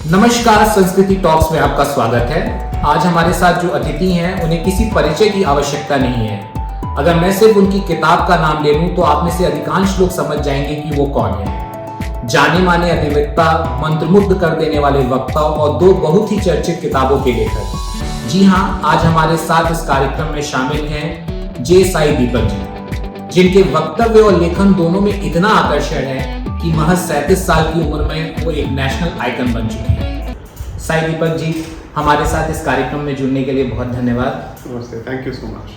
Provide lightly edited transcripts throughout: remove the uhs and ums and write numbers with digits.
नमस्कार, संस्कृति टॉक्स में आपका स्वागत है। आज हमारे साथ जो अतिथि हैं उन्हें किसी परिचय की आवश्यकता नहीं है। अगर मैं सिर्फ उनकी किताब का नाम ले लूं तो आप में से अधिकांश लोग समझ जाएंगे कि वो कौन है। जाने माने अधिवक्ता, मंत्रमुग्ध कर देने वाले वक्ता और दो बहुत ही चर्चित किताबों के लेखक। जी हाँ, आज हमारे साथ इस कार्यक्रम में शामिल हैं जे साई दीपक जी, जिनके वक्तव्य और लेखन दोनों में इतना आकर्षण है कि महज 37 साल की उम्र में वो एक नेशनल आइकन बन चुके हैं। साई दीपक जी, हमारे साथ इस कार्यक्रम में जुड़ने के लिए बहुत धन्यवाद। नमस्ते, थैंक यू सो मच।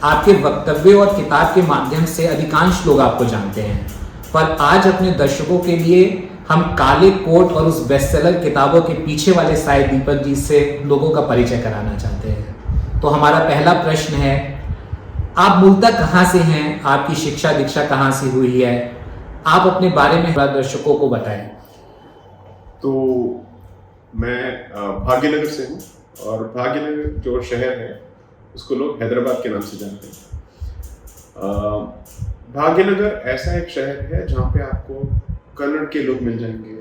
आपके वक्तव्य और किताब के माध्यम से अधिकांश लोग आपको जानते हैं, पर आज अपने दर्शकों के लिए हम काले कोट और उस बेस्टसेलर किताबों के पीछे वाले साई दीपक जी से लोगों का परिचय कराना चाहते हैं। तो हमारा पहला प्रश्न है, आप मूलतः कहाँ से हैं? आपकी शिक्षा दीक्षा कहाँ से हुई है? आप अपने बारे में दर्शकों को बताएं। तो मैं भाग्यनगर से हूँ और भाग्यनगर जो शहर है उसको लोग हैदराबाद के नाम से जानते हैं। भाग्यनगर ऐसा एक शहर है जहाँ पे आपको कन्नड़ के लोग मिल जाएंगे,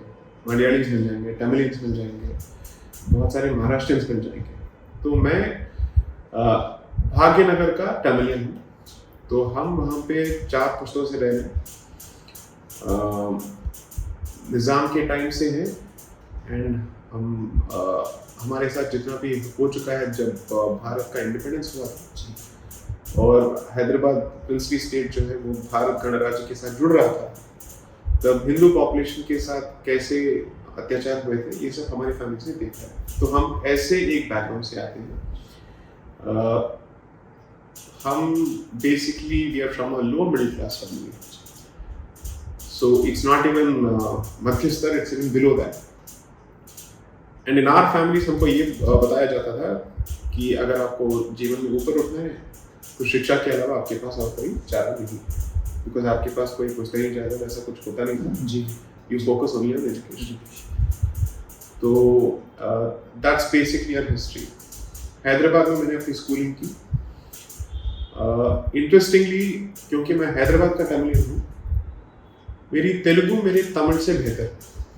मलयालीज मिल जाएंगे, तमिलियंस मिल जाएंगे, बहुत सारे महाराष्ट्रियंस मिल जाएंगे। तो मैं भाग्यनगर का तमिलियन हूँ। तो हम वहाँ पे 4 पुश्तों से रह रहे हैं। निज़ाम के टाइम से है एंड हम हमारे साथ जितना भी हो चुका है जब भारत का इंडिपेंडेंस हुआ था और हैदराबाद प्रिंसली स्टेट जो है वो भारत गणराज्य के साथ जुड़ रहा था, तब हिंदू पॉपुलेशन के साथ कैसे अत्याचार हुए थे ये सब हमारी फैमिली से देखा है। तो हम ऐसे एक बैकग्राउंड से आते हैं। हम basically we are from a low middle class family, so it's not even मध्य स्तर, it's even below that. And in our families हमको ये बताया जाता था कि अगर आपको जीवन में ऊपर उठना है तो शिक्षा के अलावा आपके पास और कोई चारा नहीं, बिकॉज आपके पास कोई पुस्तकें ज़्यादा ऐसा कुछ होता नहीं था जी। You focus only on education. तो that's basically our history. Hyderabad में मैंने अपनी स्कूलिंग की। इंटरेस्टिंगली क्योंकि मैं हैदराबाद का तमिलियन हूँ, मेरी तेलुगु मेरे तमिल से बेहतर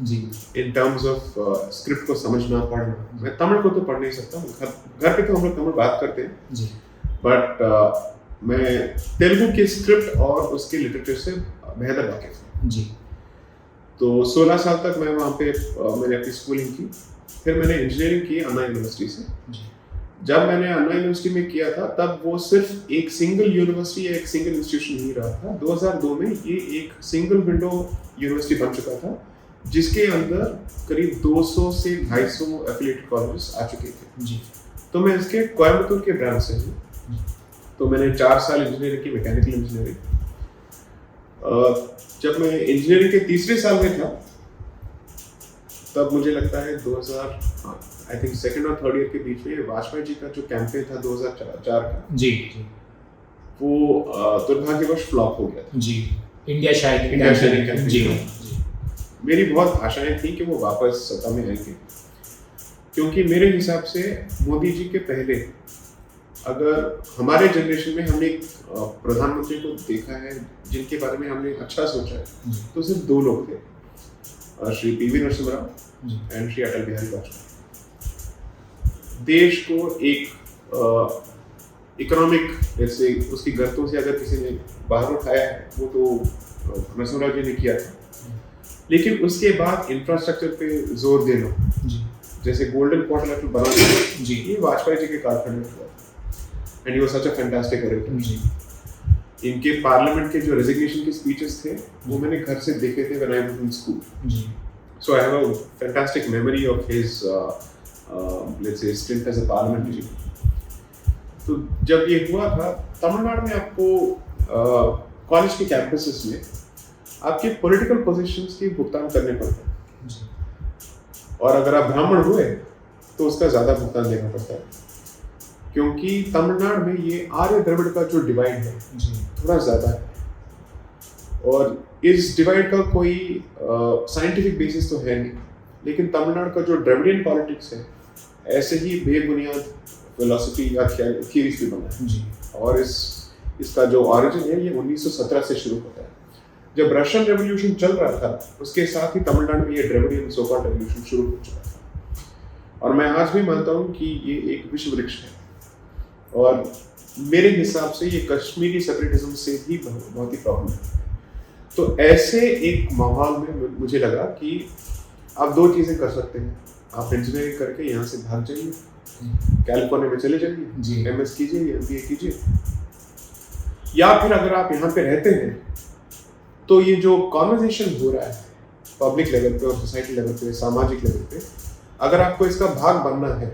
जी इन टर्म्स ऑफ स्क्रिप्ट को समझना, पढ़ना। मैं तमिल को तो पढ़ नहीं सकता, घर पे तो हम लोग तमिल बात करते हैं जी, बट मैं तेलुगु के स्क्रिप्ट और उसके लिटरेचर से बेहतर वाकिफ हूँ जी। तो 16 साल तक मैं वहाँ पे मैंने अपनी स्कूलिंग की। फिर मैंने इंजीनियरिंग की अन्ना यूनिवर्सिटी से जी। जब मैंने अन्ना यूनिवर्सिटी में किया था तब वो सिर्फ एक सिंगल यूनिवर्सिटी या एक सिंगल इंस्टीट्यूशन नहीं रहा था। 2002 में ये एक सिंगल विंडो यूनिवर्सिटी बन चुका था जिसके अंदर करीब 200 से 250 एफिलिएटेड कॉलेजेस आ चुके थे जी। तो मैं इसके कोयम्बतूर के ब्रांच से हूँ। तो मैंने 4 साल इंजीनियरिंग की, मैकेनिकल इंजीनियरिंग। जब मैं इंजीनियरिंग के तीसरे साल में था तब मुझे लगता है 2000 आई थिंक सेकंड और थर्ड ईयर के बीच में वाजपेयी जी का जो कैंपेन था 2004 का जी, वो दुर्भाग्यवश फ्लॉप हो गया था जी। इंडिया शायद जी। मेरी बहुत आशाएं थी कि वो वापस सत्ता में आएंगे, क्योंकि मेरे हिसाब से मोदी जी के पहले अगर हमारे जनरेशन में हमने एक प्रधानमंत्री को देखा है जिनके बारे में हमने अच्छा सोचा है तो सिर्फ 2 लोग थे, श्री पीवी नरसिम्हा राव एंड श्री अटल बिहारी वाजपेयी। देश को एक इकोनॉमिक जैसे उसकी गर्तों से अगर किसी ने बाहर उठाया है वो तो नरसिम्हा राव जी ने किया था, लेकिन उसके बाद इंफ्रास्ट्रक्चर पे जोर देना जैसे गोल्डन क्वाड्रिलेटरल बनाना जी, ये वाजपेयी जी के कालखंड में हुआ था। And he was such a fantastic orator जी। इनके पार्लियामेंट के जो रेजिग्नेशन के स्पीचेस थे वो मैंने घर से देखे थे when I was in school जी। So I have a fantastic memory of his let's say stint as a parliamentary. तो जब ये हुआ था तमिलनाडु में आपको कॉलेज के कैंपसेस में आपके पॉलिटिकल पोजीशंस की भुगतान करने पड़ते हैं और अगर आप ब्राह्मण हुए तो उसका ज़्यादा भुगतान देना पड़ता है, क्योंकि तमिलनाडु में ये आर्य द्रविड़ का जो डिवाइड है थोड़ा ज़्यादा है और इस डिवाइड का कोई साइंटिफिक बेसिस तो है नहीं, लेकिन तमिलनाडु का जो द्रविडियन पॉलिटिक्स है ऐसे ही बेबुनियाद फिलॉसफी या थियरीज भी बना है जी। और इसका जो ऑरिजिन है ये 1917 से शुरू होता है। जब रशियन रेवोल्यूशन चल रहा था उसके साथ ही तमिलनाडु में ये द्रविडियन सो कॉल्ड रेवोल्यूशन शुरू हो चुका था। और मैं आज भी मानता हूँ कि ये एक विश्व वृक्ष है, और मेरे हिसाब से ये कश्मीरी सेपरेटिज्म से भी बहुत ही प्रॉब्लम है। तो ऐसे एक माहौल में मुझे लगा कि आप दो चीज़ें कर सकते हैं, आप इंजीनियरिंग करके यहाँ से भाग जाइए, कैलिफोर्निया में चले जाइए, MS कीजिए या MBA कीजिए, या फिर अगर आप यहाँ पे रहते हैं तो ये जो कॉन्वर्सेशन हो रहा है पब्लिक लेवल पे और सोसाइटी लेवल पे, सामाजिक लेवल पे, अगर आपको इसका भाग बनना है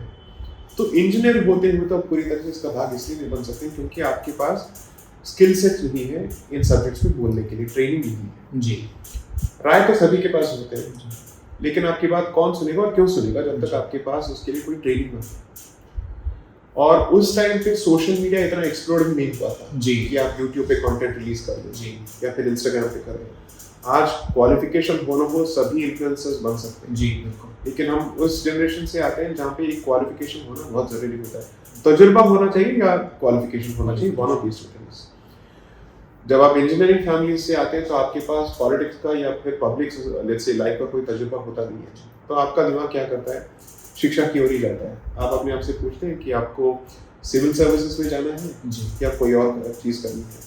तो इंजीनियर होते हुए तो पूरी तरह से इसका भाग इसलिए नहीं बन सकते क्योंकि आपके पास स्किल सेट नहीं है इन सब्जेक्ट्स में बोलने के लिए, ट्रेनिंग नहीं है। जी, राय तो सभी के पास होते हैं, लेकिन आपकी बात कौन सुनेगा और क्यों सुनेगा जब तक आपके पास उसके लिए कोई ट्रेनिंग ना हो। और उस टाइम पे सोशल मीडिया इतना एक्सप्लोर भी नहीं हुआ था जी, कि आप यूट्यूब पे कंटेंट रिलीज कर दो जी, या फिर इंस्टाग्राम पे कर रहे हैं। आज क्वालिफिकेशन होना हो सभी इन्फ्लुएंसर्स बन सकते हैं। जी, बिल्कुल। लेकिन हम उस जनरेशन से आते हैं जहाँ पे एक क्वालिफिकेशन होना बहुत जरूरी होता है। तजुर्बा होना चाहिए या क्वालिफिकेशन होना चाहिए, one of these two things. जब आप इंजीनियरिंग फैमिली से आते हैं तो आपके पास पॉलिटिक्स का या फिर पब्लिक लेट्स से लाइफ का कोई तजुर्बा होता नहीं है, तो आपका दिमाग क्या करता है, शिक्षा की ओर ही जाता है। आप अपने आप से पूछते हैं कि आपको सिविल सर्विसेज में जाना है या कोई और चीज़ करनी है।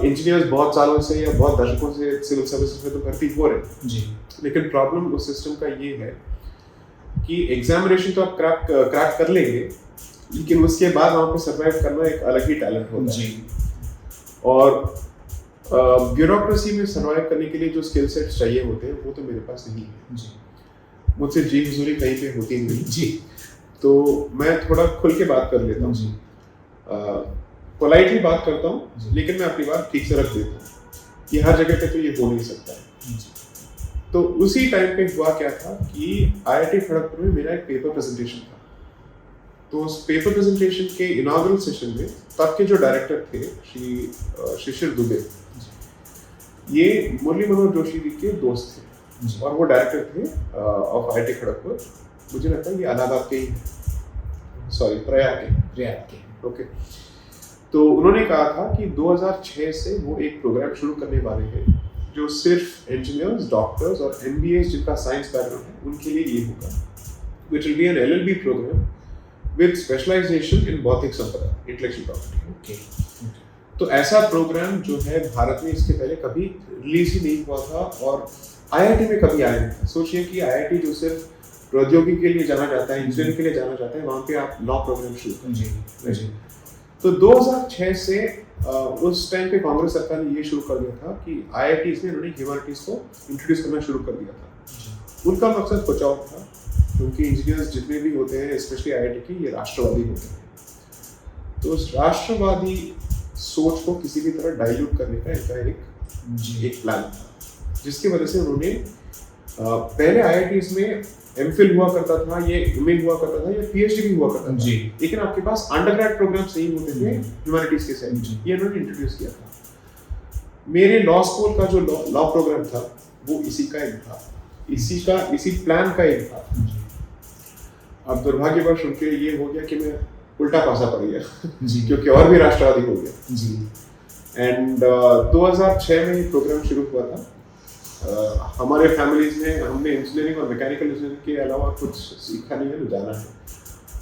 इंजीनियर्स बहुत सालों से या बहुत दशकों से सिविल सर्विसेज में तो भर्ती हो रहे हैं, लेकिन प्रॉब्लम उस सिस्टम का ये है कि एग्जामिनेशन तो आप क्रैक कर लेंगे, लेकिन उसके बाद वहाँ पे सर्वाइव करना एक अलग ही टैलेंट होता है। और ब्यूरोक्रेसी में सर्वाइव करने के लिए जो स्किल सेट्स चाहिए होते हैं वो तो मेरे पास नहीं है। मुझसे जी हुजूरी कहीं पे होती नहीं जी, तो मैं थोड़ा खुल के बात कर लेता हूँ, पोलाइटली बात करता हूँ, लेकिन मैं अपनी बात ठीक से रख देता हूँ कि हर जगह पे तो ये हो नहीं सकता है। तो उसी टाइम पे हुआ क्या था कि IIT खड़गपुर में मेरा एक पेपर प्रेजेंटेशन था। तो उस पेपर प्रेजेंटेशन के इनॉग्रल सेशन में तब के जो डायरेक्टर थे श्री शिशिर दुबे, ये मुरली मनोहर जोशी जी के दोस्त थे और वो डायरेक्टर थे ऑफ IIT खड़गपुर। मुझे लगता है ये इलाहाबाद के ही, सॉरी प्रयाग के, ओके। तो उन्होंने कहा था कि 2006 से वो एक प्रोग्राम शुरू करने वाले हैं जो सिर्फ इंजीनियर्स, डॉक्टर्स और MBAs जिनका साइंस बैकग्राउंड है उनके लिए ये होगा, which will be an LLB program with specialization in बौद्धिक संपदा, इंटेलेक्चुअल प्रॉपर्टी। तो ऐसा प्रोग्राम जो है भारत में इसके पहले कभी रिलीज ही नहीं हुआ था और IIT में कभी आया नहीं था। सोचिए कि IIT जो सिर्फ प्रौद्योगिकी के लिए जाना जाता है, इंजीनियरिंग के लिए जाना जाता है, वहाँ पे आप लॉ प्रोग्राम शुरू करें। तो 2006 से उस टाइम पे कांग्रेस सरकार ने ये शुरू कर दिया था कि IITs में उन्होंने ह्यूमैनिटीज को इंट्रोड्यूस करना शुरू कर दिया था। उनका मकसद कुछ और था, क्योंकि इंजीनियर्स जितने भी होते हैं स्पेशली IIT के, ये राष्ट्रवादी होते हैं। तो उस राष्ट्रवादी सोच को किसी भी तरह डाइल्यूट करने का इनका एक प्लान था, जिसकी वजह से उन्होंने पहले IITs में MPhil हुआ करता था, ये MA हुआ करता था, या PhD भी हुआ करता था, लेकिन आपके पास अंडरग्रेड प्रोग्राम्स नहीं होते थे ह्यूमैनिटीज के साथ। ये उन्होंने इंट्रोड्यूस किया था। मेरे लॉ स्कूल का जो लॉ प्रोग्राम था वो इसी का एक था, इसी प्लान का एक था। अब दुर्भाग्यवश उनके ये हो गया कि मैं उल्टा पासा पड़ गया क्योंकि और भी राष्ट्रवादी हो गया। एंड 2006 में ये प्रोग्राम शुरू हुआ था। हमारे फैमिलीज में हमने इंजीनियरिंग और मैकेनिकल इंजीनियरिंग के अलावा कुछ सीखा नहीं है, जाना है।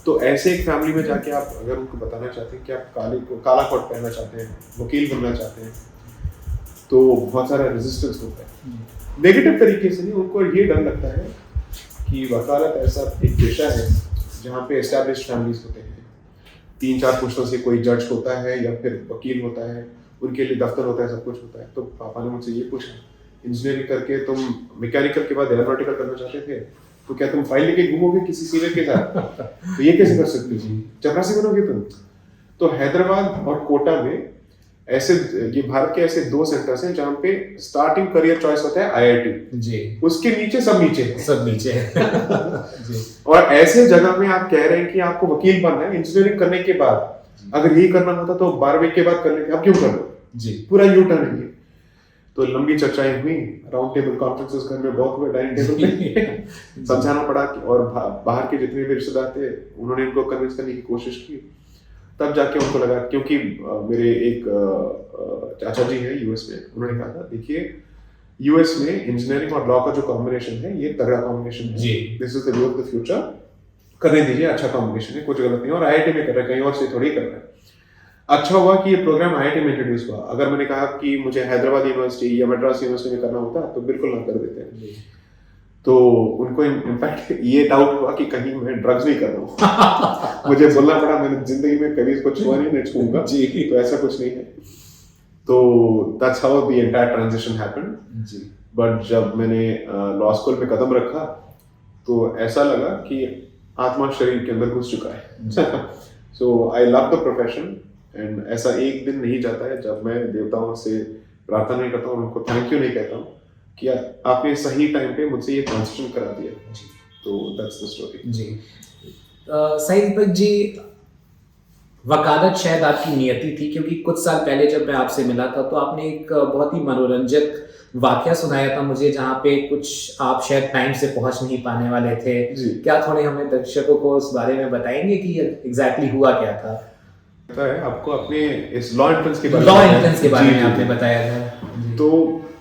तो ऐसे एक फैमिली में जाके आप अगर उनको बताना चाहते हैं कि आप काला कोट पहनना चाहते हैं, वकील बनना चाहते हैं, तो बहुत सारा रेजिस्टेंस होता है। नेगेटिव तरीके से नहीं, उनको ये डर लगता है कि वकालत ऐसा एक पेशा है जहाँ पे एस्टैब्लिश्ड फैमिलीज होते हैं, 3-4 पुश्तों से कोई जज होता है या फिर वकील होता है, उनके लिए दफ्तर होता है, सब कुछ होता है। तो पापा ने मुझसे ये पूछा, इंजीनियरिंग करके तुम मैकेनिकल के बाद एरोनॉटिकल करना चाहते थे, तो क्या तुम फाइल लेके घूमोगे किसी सीनियर के साथ? तो ये कैसे कर सकते हो, चपरासी बनोगे तुम? तो हैदराबाद और कोटा में ऐसे, ये भारत के ऐसे 2 सेंटर्स हैं जहाँ पे स्टार्टिंग करियर चॉइस होता है IIT जी, उसके नीचे सब नीचे है और ऐसे जगह में आप कह रहे हैं कि आपको वकील बनना है इंजीनियरिंग करने के बाद, अगर यही करना होता तो 12वीं के बाद कर लेते, आप क्यों कर रहे जी? पूरा यू टर्न है। तो लंबी चर्चाएं हुई, राउंड टेबल कॉन्फ्रेंसेस घर में बहुत हुए, डाइनिंग टेबल पे समझाना पड़ा कि, और बाहर के जितने भी रिश्तेदार थे उन्होंने इनको कन्विंस करने की कोशिश की। तब जाके उनको लगा, क्योंकि मेरे एक चाचा जी हैं US में, उन्होंने कहा था देखिए यूएस में इंजीनियरिंग और लॉ का जो कॉम्बिनेशन है ये तगड़ा कॉम्बिनेशन है। जी। This is the way of the future. करने दीजिए, अच्छा कॉम्बिनेशन है, कुछ गलत नहीं है। और आईआईटी में कर रहे हैं, कहीं और से थोड़ी कर रहे हैं। अच्छा हुआ कि ये प्रोग्राम आईआईटी में इंट्रोड्यूस हुआ। अगर मैंने कहा कि मुझे हैदराबाद यूनिवर्सिटी या मद्रास यूनिवर्सिटी में करना होता तो बिल्कुल ना कर देते हैं। तो उनको इनफैक्ट ये डाउट हुआ कि कहीं मैं ड्रग्स नहीं कर रहा हूँ। मुझे बोलना पड़ा, मैंने जिंदगी में कभी इसको छुआ नहीं, मैं छूंगा जी, तो ऐसा कुछ नहीं है। तो that's how the entire transition happened जी। बट जब मैंने लॉ स्कूल में कदम रखा तो ऐसा लगा कि आत्मा शरीर के अंदर घुस चुका है। So I love the profession and ऐसा एक दिन नहीं जाता है जब मैं देवताओं से प्रार्थना नहीं करता हूँ, उनको थैंक यू नहीं कहता हूँ कि आपने सही टाइम पे मुझसे ये ट्रांजिशन करा दिया जी। तो दैट्स द स्टोरी जी। सही दीपक जी, वकालत शायद आपकी नियति थी, क्योंकि कुछ साल पहले जब मैं आपसे मिला था तो आपने एक बहुत ही मनोरंजक वाकया सुनाया था मुझे, जहाँ पे कुछ आप शायद टाइम से पहुंच नहीं पाने वाले थे जी। क्या थोड़े हमें दर्शकों को उस बारे में बताएंगे कि एग्जैक्टली हुआ क्या था? पता है आपको, अपने इस लॉ एंट्रेंस के बारे में आपने बताया था। तो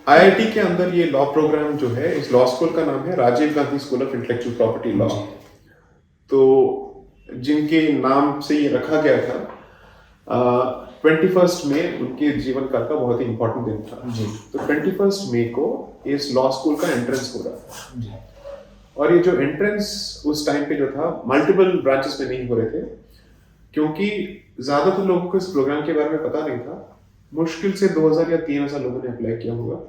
आईआईटी के अंदर ये लॉ प्रोग्राम जो है, इस लॉ स्कूल का नाम है Rajiv Gandhi school of intellectual property law. तो जिनके नाम से ये रखा गया था, 21 मई उनके जीवन काल का बहुत ही इंपॉर्टेंट दिन था जी। तो 21 मई को इस लॉ स्कूल का एंट्रेंस हो रहा था जी। और ये जो एंट्रेंस उस टाइम पे जो था, मल्टीपल ब्रांचेस में नहीं हो रहे थे, क्योंकि ज्यादातर लोगों को इस प्रोग्राम के बारे में पता नहीं था। मुश्किल से 2000 या 3000 लोगों ने अप्लाई किया होगा।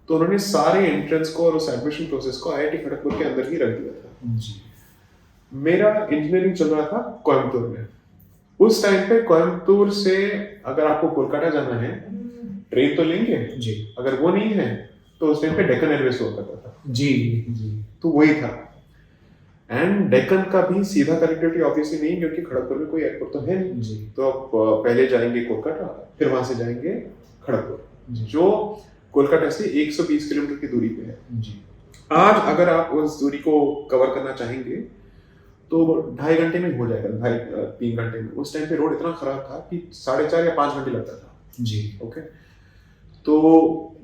तो उन्होंने सारे एंट्रेंस को और उस एडमिशन प्रोसेस को आईआईटी खड़गपुर के अंदर ही रख दिया था जी। मेरा इंजीनियरिंग चल रहा था कोयम्बतूर में। उस टाइम पे कोयम्बतूर से अगर आपको कोलकाता जाना है, ट्रेन तो लेंगे जी। अगर वो नहीं है तो उस टाइम पे डेक्कन एयरवेज हुआ करता था जी जी। तो वही था। एंड डेक्कन का भी सीधा कनेक्टिविटी ऑब्वियसली नहीं, क्योंकि खड़गपुर में कोई एयरपोर्ट तो है नहीं जी। तो आप पहले जाएंगे कोलकाता, फिर वहां से जाएंगे खड़गपुर, जो कोलकाता से 120 किलोमीटर की दूरी पे है जी। आज अगर आप उस दूरी को कवर करना चाहेंगे तो 2.5 घंटे में हो जाएगा, 2.5-3 घंटे में। उस टाइम पे रोड इतना खराब था कि 4.5 या 5 घंटे लगता था जी। ओके, तो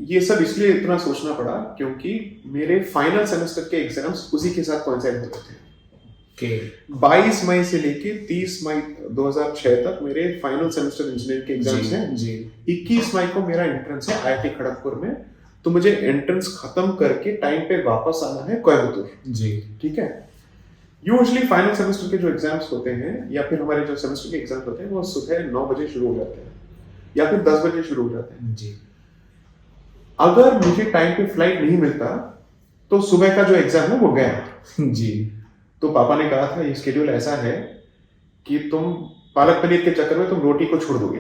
ये सब इसलिए इतना सोचना पड़ा क्योंकि मेरे फाइनल सेमेस्टर के एग्जाम्स उसी के साथ कोइंसाइड होते थे। 22 मई से लेके 30 मई 2006 तक मेरे फाइनल सेमेस्टर इंजीनियरिंग के एग्जाम्स हैं जी। 21 मई को मेरा एंट्रेंस है आईआईटी खड़गपुर में। तो मुझे एंट्रेंस खत्म करके टाइम पे वापस आना है कोयम्बतूर जी। ठीक है। यूजुअली फाइनल सेमेस्टर के जो एग्जाम्स होते हैं या फिर हमारे जो सेमेस्टर के एग्जाम्स होते हैं वो सुबह 9 बजे शुरू हो जाते हैं या फिर 10 बजे शुरू हो जाते हैं जी। अगर मुझे टाइम पे फ्लाइट नहीं मिलता तो सुबह का जो एग्जाम है वो गया जी। तो पापा ने कहा था ये शेड्यूल ऐसा है कि तुम पालक पनीर के चक्कर में तुम रोटी को छोड़ दोगे।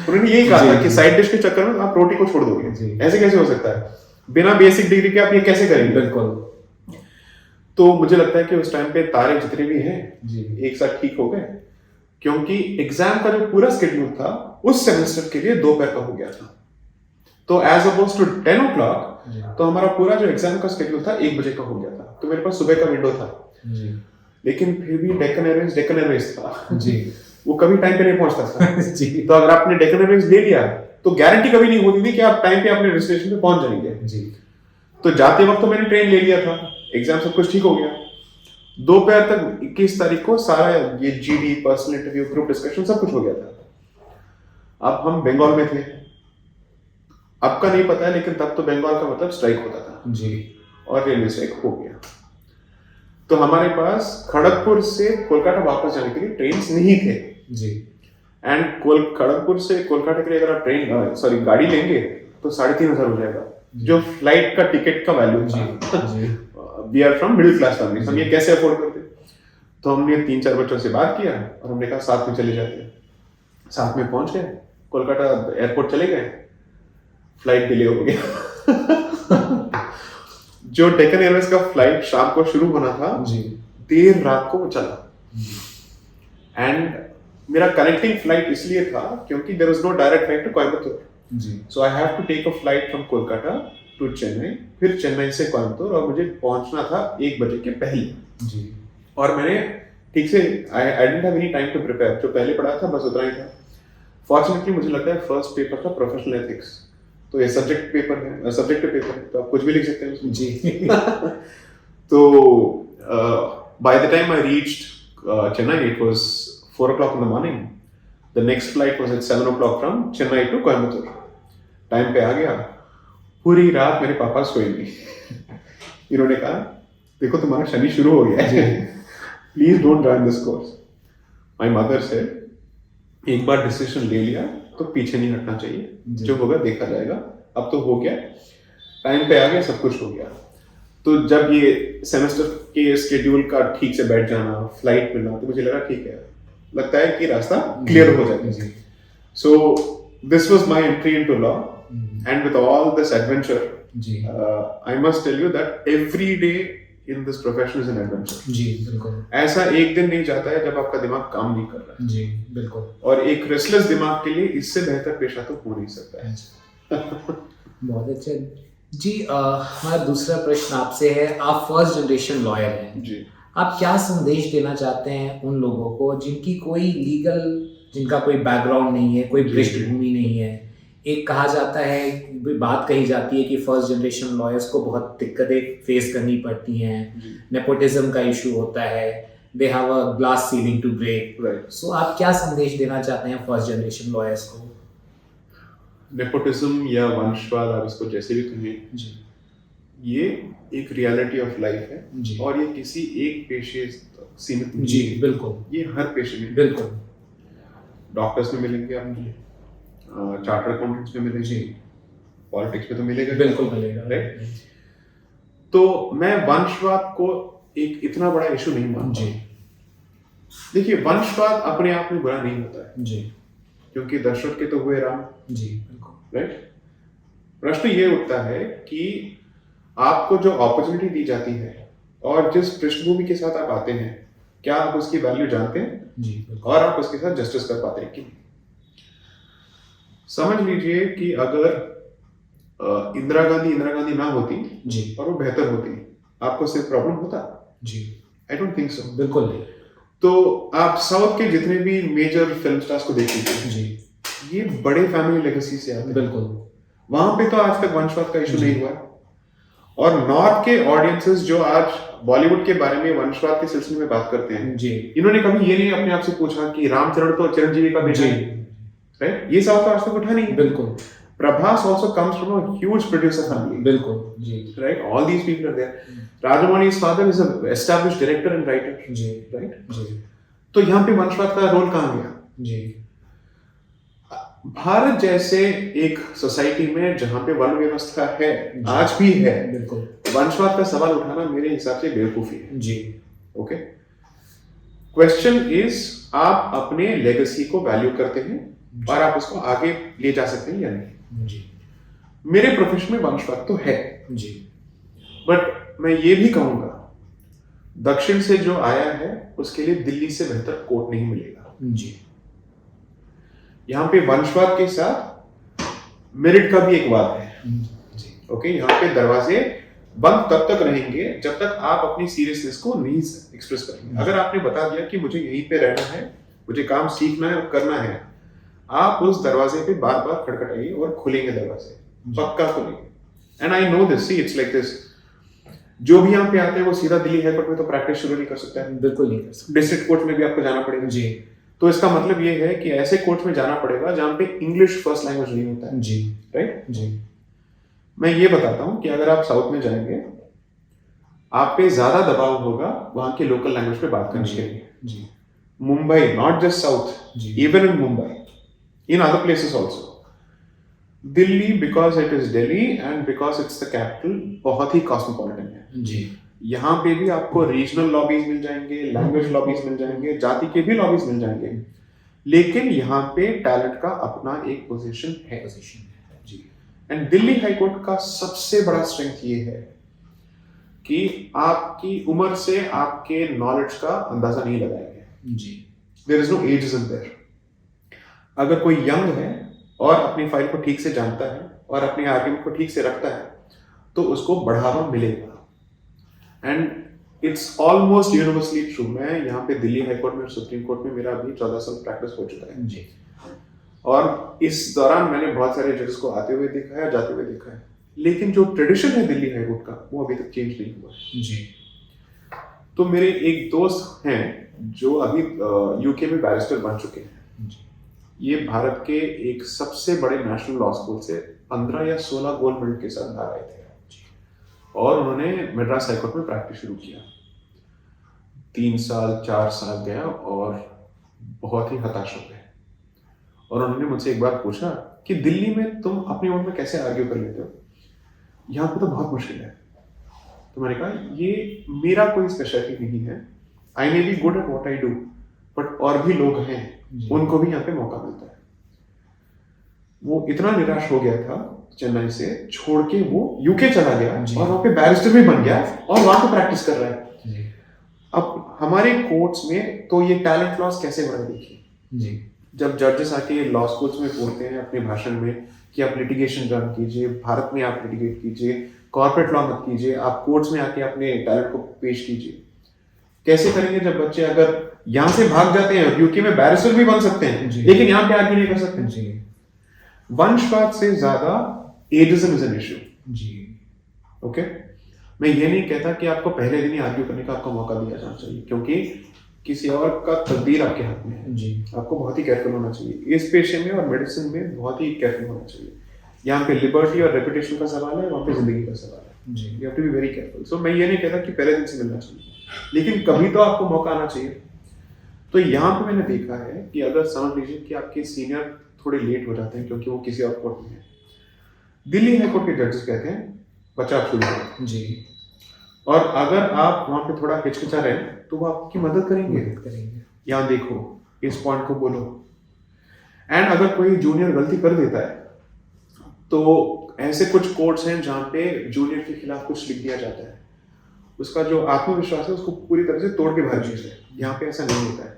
उन्होंने यही कहा था कि साइड डिश के चक्कर में आप रोटी को छोड़ दोगे जी। ऐसे कैसे हो सकता है, बिना बेसिक डिग्री के आप ये कैसे करेंगे? बिल्कुल। तो मुझे लगता है कि उस टाइम पे तारे जितने भी हैं जी एक साथ ठीक हो गए, क्योंकि एग्जाम का जो पूरा शेड्यूल था उस सेमेस्टर के लिए दोपहर का हो गया था। तो एज अपोज टू 10 o'clock तो हमारा पूरा जो एग्जाम का शेड्यूल था 1 बजे का हो गया था। तो मेरे पास सुबह का विंडो था जी। लेकिन फिर भी डेक्कन एयरवेज था जी। वो कभी टाइम पे नहीं पहुंचता था जी। तो अगर आपने डेक्कन एयरवेज ले लिया तो गारंटी कभी नहीं होती थी कि आप टाइम पे अपने डेस्टिनेशन पे पहुंच जाएंगे जी। तो जाते वक्त तो मैंने ट्रेन ले लिया था, एग्जाम सब कुछ ठीक हो गया। दोपहर तक 21 तारीख को सारा ये GD, personal interview, group discussion सब कुछ हो गया था। अब हम बंगाल में थे, अब का नहीं पता है लेकिन तब तो बंगाल का मतलब स्ट्राइक होता था जी। और रेलवे स्ट्राइक हो गया। तो हमारे पास खड़गपुर से कोलकाता वापस जाने के लिए ट्रेन नहीं थे जी। एंड खड़गपुर से कोलकाता के लिए अगर आप गाड़ी लेंगे तो 3,500 हो जाएगा, जो फ्लाइट का टिकट का वैल्यू जी। We are from middle class family, हम ये कैसे अफोर्ड करते? तो हमने 3-4 बच्चों से बात किया और हमने कहा साथ में चले जाते हैं। साथ में पहुंच गए, कोलकाता एयरपोर्ट चले गए, फ्लाइट डिले हो गया। जो डेक्कन एयरवेज का फ्लाइट शाम को शुरू होना था जी, देर रात को चला। एंड मेरा कनेक्टिंग फ्लाइट इसलिए था क्योंकि there was no direct flight to Coimbatore जी। So I have to take a flight from Kolkata to Chennai, फिर चेन्नई से कोयम्बतूर, और मुझे पहुंचना था 1 बजे के पहले जी। और मैंने ठीक से I didn't have any time to prepare. जो पहले पढ़ा था बस उतना ही था। फॉर्चुनेटली मुझे लगता है फर्स्ट पेपर था प्रोफेशनल एथिक्स, तो ये सब्जेक्टिव पेपर है, तो आप कुछ भी लिख सकते हैं उसमें। जी तो by the time I reached Chennai, it was 4 o'clock in the morning. The next flight was at 7 o'clock from Chennai to Coimbatore. Time पे आ गया, पूरी रात मेरे पापा सोए नहीं। इन्होंने कहा देखो तुम्हारा शनि शुरू हो गया है, please don't join this course. My mother से एक बार डिसीजन ले लिया तो पीछे नहीं हटना चाहिए, जो होगा देखा जाएगा। अब तो हो गया, टाइम पे आ गया, सब कुछ हो गया। तो जब ये सेमेस्टर के स्केड्यूल का ठीक से बैठ जाना, फ्लाइट मिलना, तो मुझे लगा ठीक है, लगता है कि रास्ता क्लियर हो जाएगा। So this was my entry into law, and with all this adventure, I must tell you that every day in this profession is an adventure. जी बिल्कुल। ऐसा एक दिन नहीं जाता है जब आपका दिमाग काम नहीं कर रहा है। जी बिल्कुल। और एक रेस्टलेस दिमाग के लिए इससे बेहतर पेशा तो हो नहीं सकता है। बहुत अच्छा जी। हमारा दूसरा प्रश्न आपसे है, आप फर्स्ट जनरेशन लॉयर हैं जी, आप क्या संदेश देना चाहते हैं उन लोगों को जिनका कोई बैकग्राउंड नहीं है, कोई पृष्ठभूमि नहीं है? एक कहा जाता है, बात कही जाती है कि फर्स्ट जनरेशन लॉयर्स को बहुत दिक्कतें फेस करनी पड़ती हैं, नेपोटिज्म का इशू होता है, they have a glass ceiling to break. Right. So आप क्या संदेश देना चाहते हैं फर्स्ट जनरेशन लॉयर्स को? नेपोटिज्म या वंशवाद, आप इसको जैसे भी कहें जी, ये एक रियलिटी ऑफ लाइफ है जी, और ये किसी एक पेशे तक सीमित नहीं जी है। बिल्कुल, ये हर पेशे में, बिल्कुल, डॉक्टर्स में मिलेंगे आपको, चार्टर्ड अकाउंटेंट्स में मिलेंगे, जी पॉलिटिक्स में तो मिलेगा, बिल्कुल मिलेगा। राइट। तो मैं वंशवाद को एक इतना बड़ा इशू नहीं मानता। जी, देखिए, वंशवाद अपने आप में बुरा नहीं होता है, जी, क्योंकि दशरथ के तो हुए राम, जी बिल्कुल, राइट। प्रश्न ये उठता है कि आपको जो अपॉर्चुनिटी दी जाती है और जिस पृष्ठभूमि के साथ आप आते हैं, क्या आप उसकी वैल्यू जानते हैं जी बिल्कुल, और आप उसके साथ जस्टिस कर पाते हैं कि नहीं? समझ लीजिए कि अगर इंदिरा गांधी ना होती जी, और वो बेहतर होती, आपको सिर्फ प्रॉब्लम होता? जी आई डोंट थिंक सो। बिल्कुल नहीं। तो आप साउथ के जितने भी मेजर फिल्म स्टार्स को देख लीजिए, जी ये बड़े फैमिली लेगेसी से आते हैं। बिल्कुल, वहां पे तो आज तक वंशवाद का इशू जी। नहीं हुआ है। और नॉर्थ के ऑडियंसेस जो आज बॉलीवुड के बारे में वंशवाद के सिलसिले में बात करते हैं, जी, इन्होंने कभी ये नहीं अपने आप से पूछा कि रामचरण तो चिरंजीवी का बेटा जी है, राइट? ये सवाल तो आज तक उठा नहीं। बिल्कुल, Prabhas also comes from a huge producer family, बिल्कुल, जी, right? All these people are there. Rajamani's father is an established director and writer, ji, right? जी, तो यहाँ पे वंशवाद का रोल कहाँ गया? जी, भारत जैसे एक सोसाइटी में जहाँ पे वर्ण व्यवस्था है, आज भी है, बिल्कुल, वंशवाद का सवाल उठाना मेरे हिसाब से बेवकूफी है। जी, ओके, क्वेश्चन इज आप अपने लेगेसी को वैल्यू करते हैं और आप उसको आगे ले जा सकते हैं या नहीं? जी, मेरे प्रोफेशन में वंशवाद तो है, जी, बट मैं ये भी कहूंगा दक्षिण से जो आया है उसके लिए दिल्ली से बेहतर कोर्ट नहीं मिलेगा। जी, यहाँ पे वंशवाद के साथ मेरिट का भी एक वाद है। जी, ओके, यहाँ पे दरवाजे बंद तब तक रहेंगे जब तक आप अपनी सीरियसनेस को नहीं एक्सप्रेस करेंगे। अगर आपने बता दिया कि मुझे यहीं पे रहना है, मुझे काम सीखना है और करना है, आप उस दरवाजे पे बार बार खटखटाइए और खुलेंगे दरवाजे, पक्का खुलेंगे। And I know this, see it's like this, जो भी यहाँ पे आते हैं वो सीधा दिल्ली हाई कोर्ट में तो प्रैक्टिस शुरू नहीं कर सकता है, बिल्कुल नहीं कर सकते। डिस्ट्रिक्ट कोर्ट में भी आपको जाना पड़ेगा। जी, तो इसका मतलब ये है कि ऐसे कोर्ट में जाना पड़ेगा जहाँ पे इंग्लिश फर्स्ट लैंग्वेज नहीं होता है, जी, राइट। जी, मैं ये बताता हूँ कि अगर आप साउथ में जाएंगे, आप पे ज्यादा दबाव होगा वहां के लोकल लैंग्वेज पे बात करने के लिए। जी, मुंबई, नॉट जस्ट साउथ, जी, even in Mumbai, in other places also. Delhi, because it is Delhi and because it's the capital, बहुत ही कॉस्मोपॉलिटन है। जी, यहाँ पे भी आपको रीजनल लॉबीज मिल जाएंगे, लैंग्वेज लॉबीज मिल जाएंगे, जाति के भी लॉबीज मिल जाएंगे, लेकिन यहाँ पे टैलेंट का अपना एक पोजीशन है। जी, एंड दिल्ली हाई कोर्ट का सबसे बड़ा स्ट्रेंथ ये है कि आपकी उम्र से आपके नॉलेज का अंदाजा नहीं लगाएंगे। जी, there is no ageism there. अगर कोई यंग है और अपनी फाइल को ठीक से जानता है और अपने आर्ग्यूमेंट को ठीक से रखता है तो उसको बढ़ावा मिलेगा। And it's almost universally true. मैं यहाँ पे दिल्ली हाई कोर्ट में, सुप्रीम कोर्ट में मेरा अभी 14 साल प्रैक्टिस हो चुका है। जी, और इस दौरान मैंने बहुत सारे जजेस को आते हुए देखा है, जाते हुए देखा है, लेकिन जो ट्रेडिशन है दिल्ली हाई कोर्ट का वो अभी तक चेंज नहीं हुआ है। जी। तो मेरे एक दोस्त हैं जो अभी यूके में बैरिस्टर बन चुके हैं। जी। ये भारत के एक सबसे बड़े नेशनल लॉ स्कूल से 15 या 16 गोल्ड मेडल के साथ बाहर आए थे और उन्होंने मद्रास हाईकोर्ट में प्रैक्टिस शुरू किया। 3 साल 4 साल गया और बहुत ही हताश हो गए और उन्होंने मुझसे एक बार पूछा कि दिल्ली में तुम अपने मन में कैसे आर्ग्यू कर लेते हो, यहाँ पे तो बहुत मुश्किल है। तो मैंने कहा ये मेरा कोई स्पेशलिटी नहीं है, I may be good at what I do, but और भी लोग हैं उनको भी यहाँ पे मौका मिलता है। वो इतना निराश हो गया था चेन्नई से छोड़ के वो यूके चला गया और वहाँ पे बैरिस्टर भी बन गया और वहाँ पे प्रैक्टिस कर रहा है। अब हमारे कोर्ट्स में तो ये टैलेंट लॉस कैसे बढ़ा देखिए। जब जजेस आके लॉ स्कूल्स में बोलते हैं अपने भाषण में कि आप लिटिगेशन रन कीजिए, भारत में आप लिटिगेट कीजिए, कॉर्पोरेट लॉ मत कीजिए, आप कोर्ट्स में आके अपने टैलेंट को पेश कीजिए। कैसे करेंगे जब बच्चे अगर यहाँ से भाग जाते हैं, यूके में बैरिस्टर भी बन सकते हैं लेकिन यहाँ पे आर्ग्यू नहीं कर सकते। वंशवाद से ज्यादा ageism is an issue. Okay, मैं ये नहीं कहता कि आपको पहले दिन ही आर्ग्यू करने का आपको मौका दिया जाना चाहिए, क्योंकि किसी और का तकदीर आपके हाथ में है। आपको बहुत ही केयरफुल होना चाहिए इस पेशे में और मेडिसिन में, बहुत ही केयरफुल होना चाहिए। यहाँ पे लिबर्टी और रेपुटेशन का सवाल है, वहाँ पे जिंदगी का सवाल है। You have to be very careful. So मैं ये नहीं कहता कि पहले दिन से मिलना चाहिए, लेकिन कभी तो आपको मौका आना चाहिए। तो यहाँ पे मैंने देखा है कि अगर समझ लीजिए कि आपके सीनियर थोड़े लेट हो जाते हैं क्योंकि वो किसी और कोर्ट में है, दिल्ली हाई कोर्ट के जजेस कहते हैं बच्चा आप शुरू करें और अगर आप वहाँ पे थोड़ा हिचकिचा रहे तो वो आपकी मदद करेंगे। यहाँ देखो, इस पॉइंट को बोलो। एंड अगर कोई जूनियर गलती कर देता है तो ऐसे कुछ कोर्ट्स हैं जहाँ पे जूनियर के खिलाफ कुछ लिख दिया जाता है, उसका जो आत्मविश्वास है उसको पूरी तरह से तोड़ के भाग दीजिए। यहाँ पे ऐसा नहीं होता है।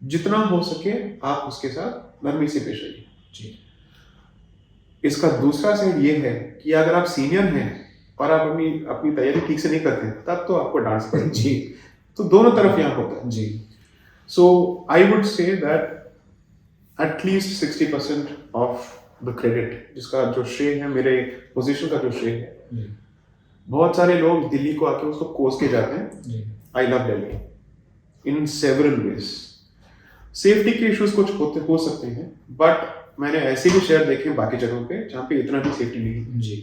जितना हो सके आप उसके साथ नरमी से पेश आइए। इसका दूसरा साइड ये है कि अगर आप सीनियर हैं और आप अपनी तैयारी ठीक से नहीं करते हैं तब तो आपको डांस पड़ेगी। तो दोनों तरफ यहाँ होता है। So I would say that at least 60% of the credit, जिसका जो श्रेय है, मेरे पोजीशन का जो श्रेय है, बहुत सारे लोग दिल्ली को आके उसको कोस के जाते हैं। I love Delhi in several ways. Safety के इश्यूज कुछ हो सकते हैं, बट मैंने ऐसे भी शहर देखे बाकी जगहों पे जहाँ पे इतना भी सेफ्टी नहीं है।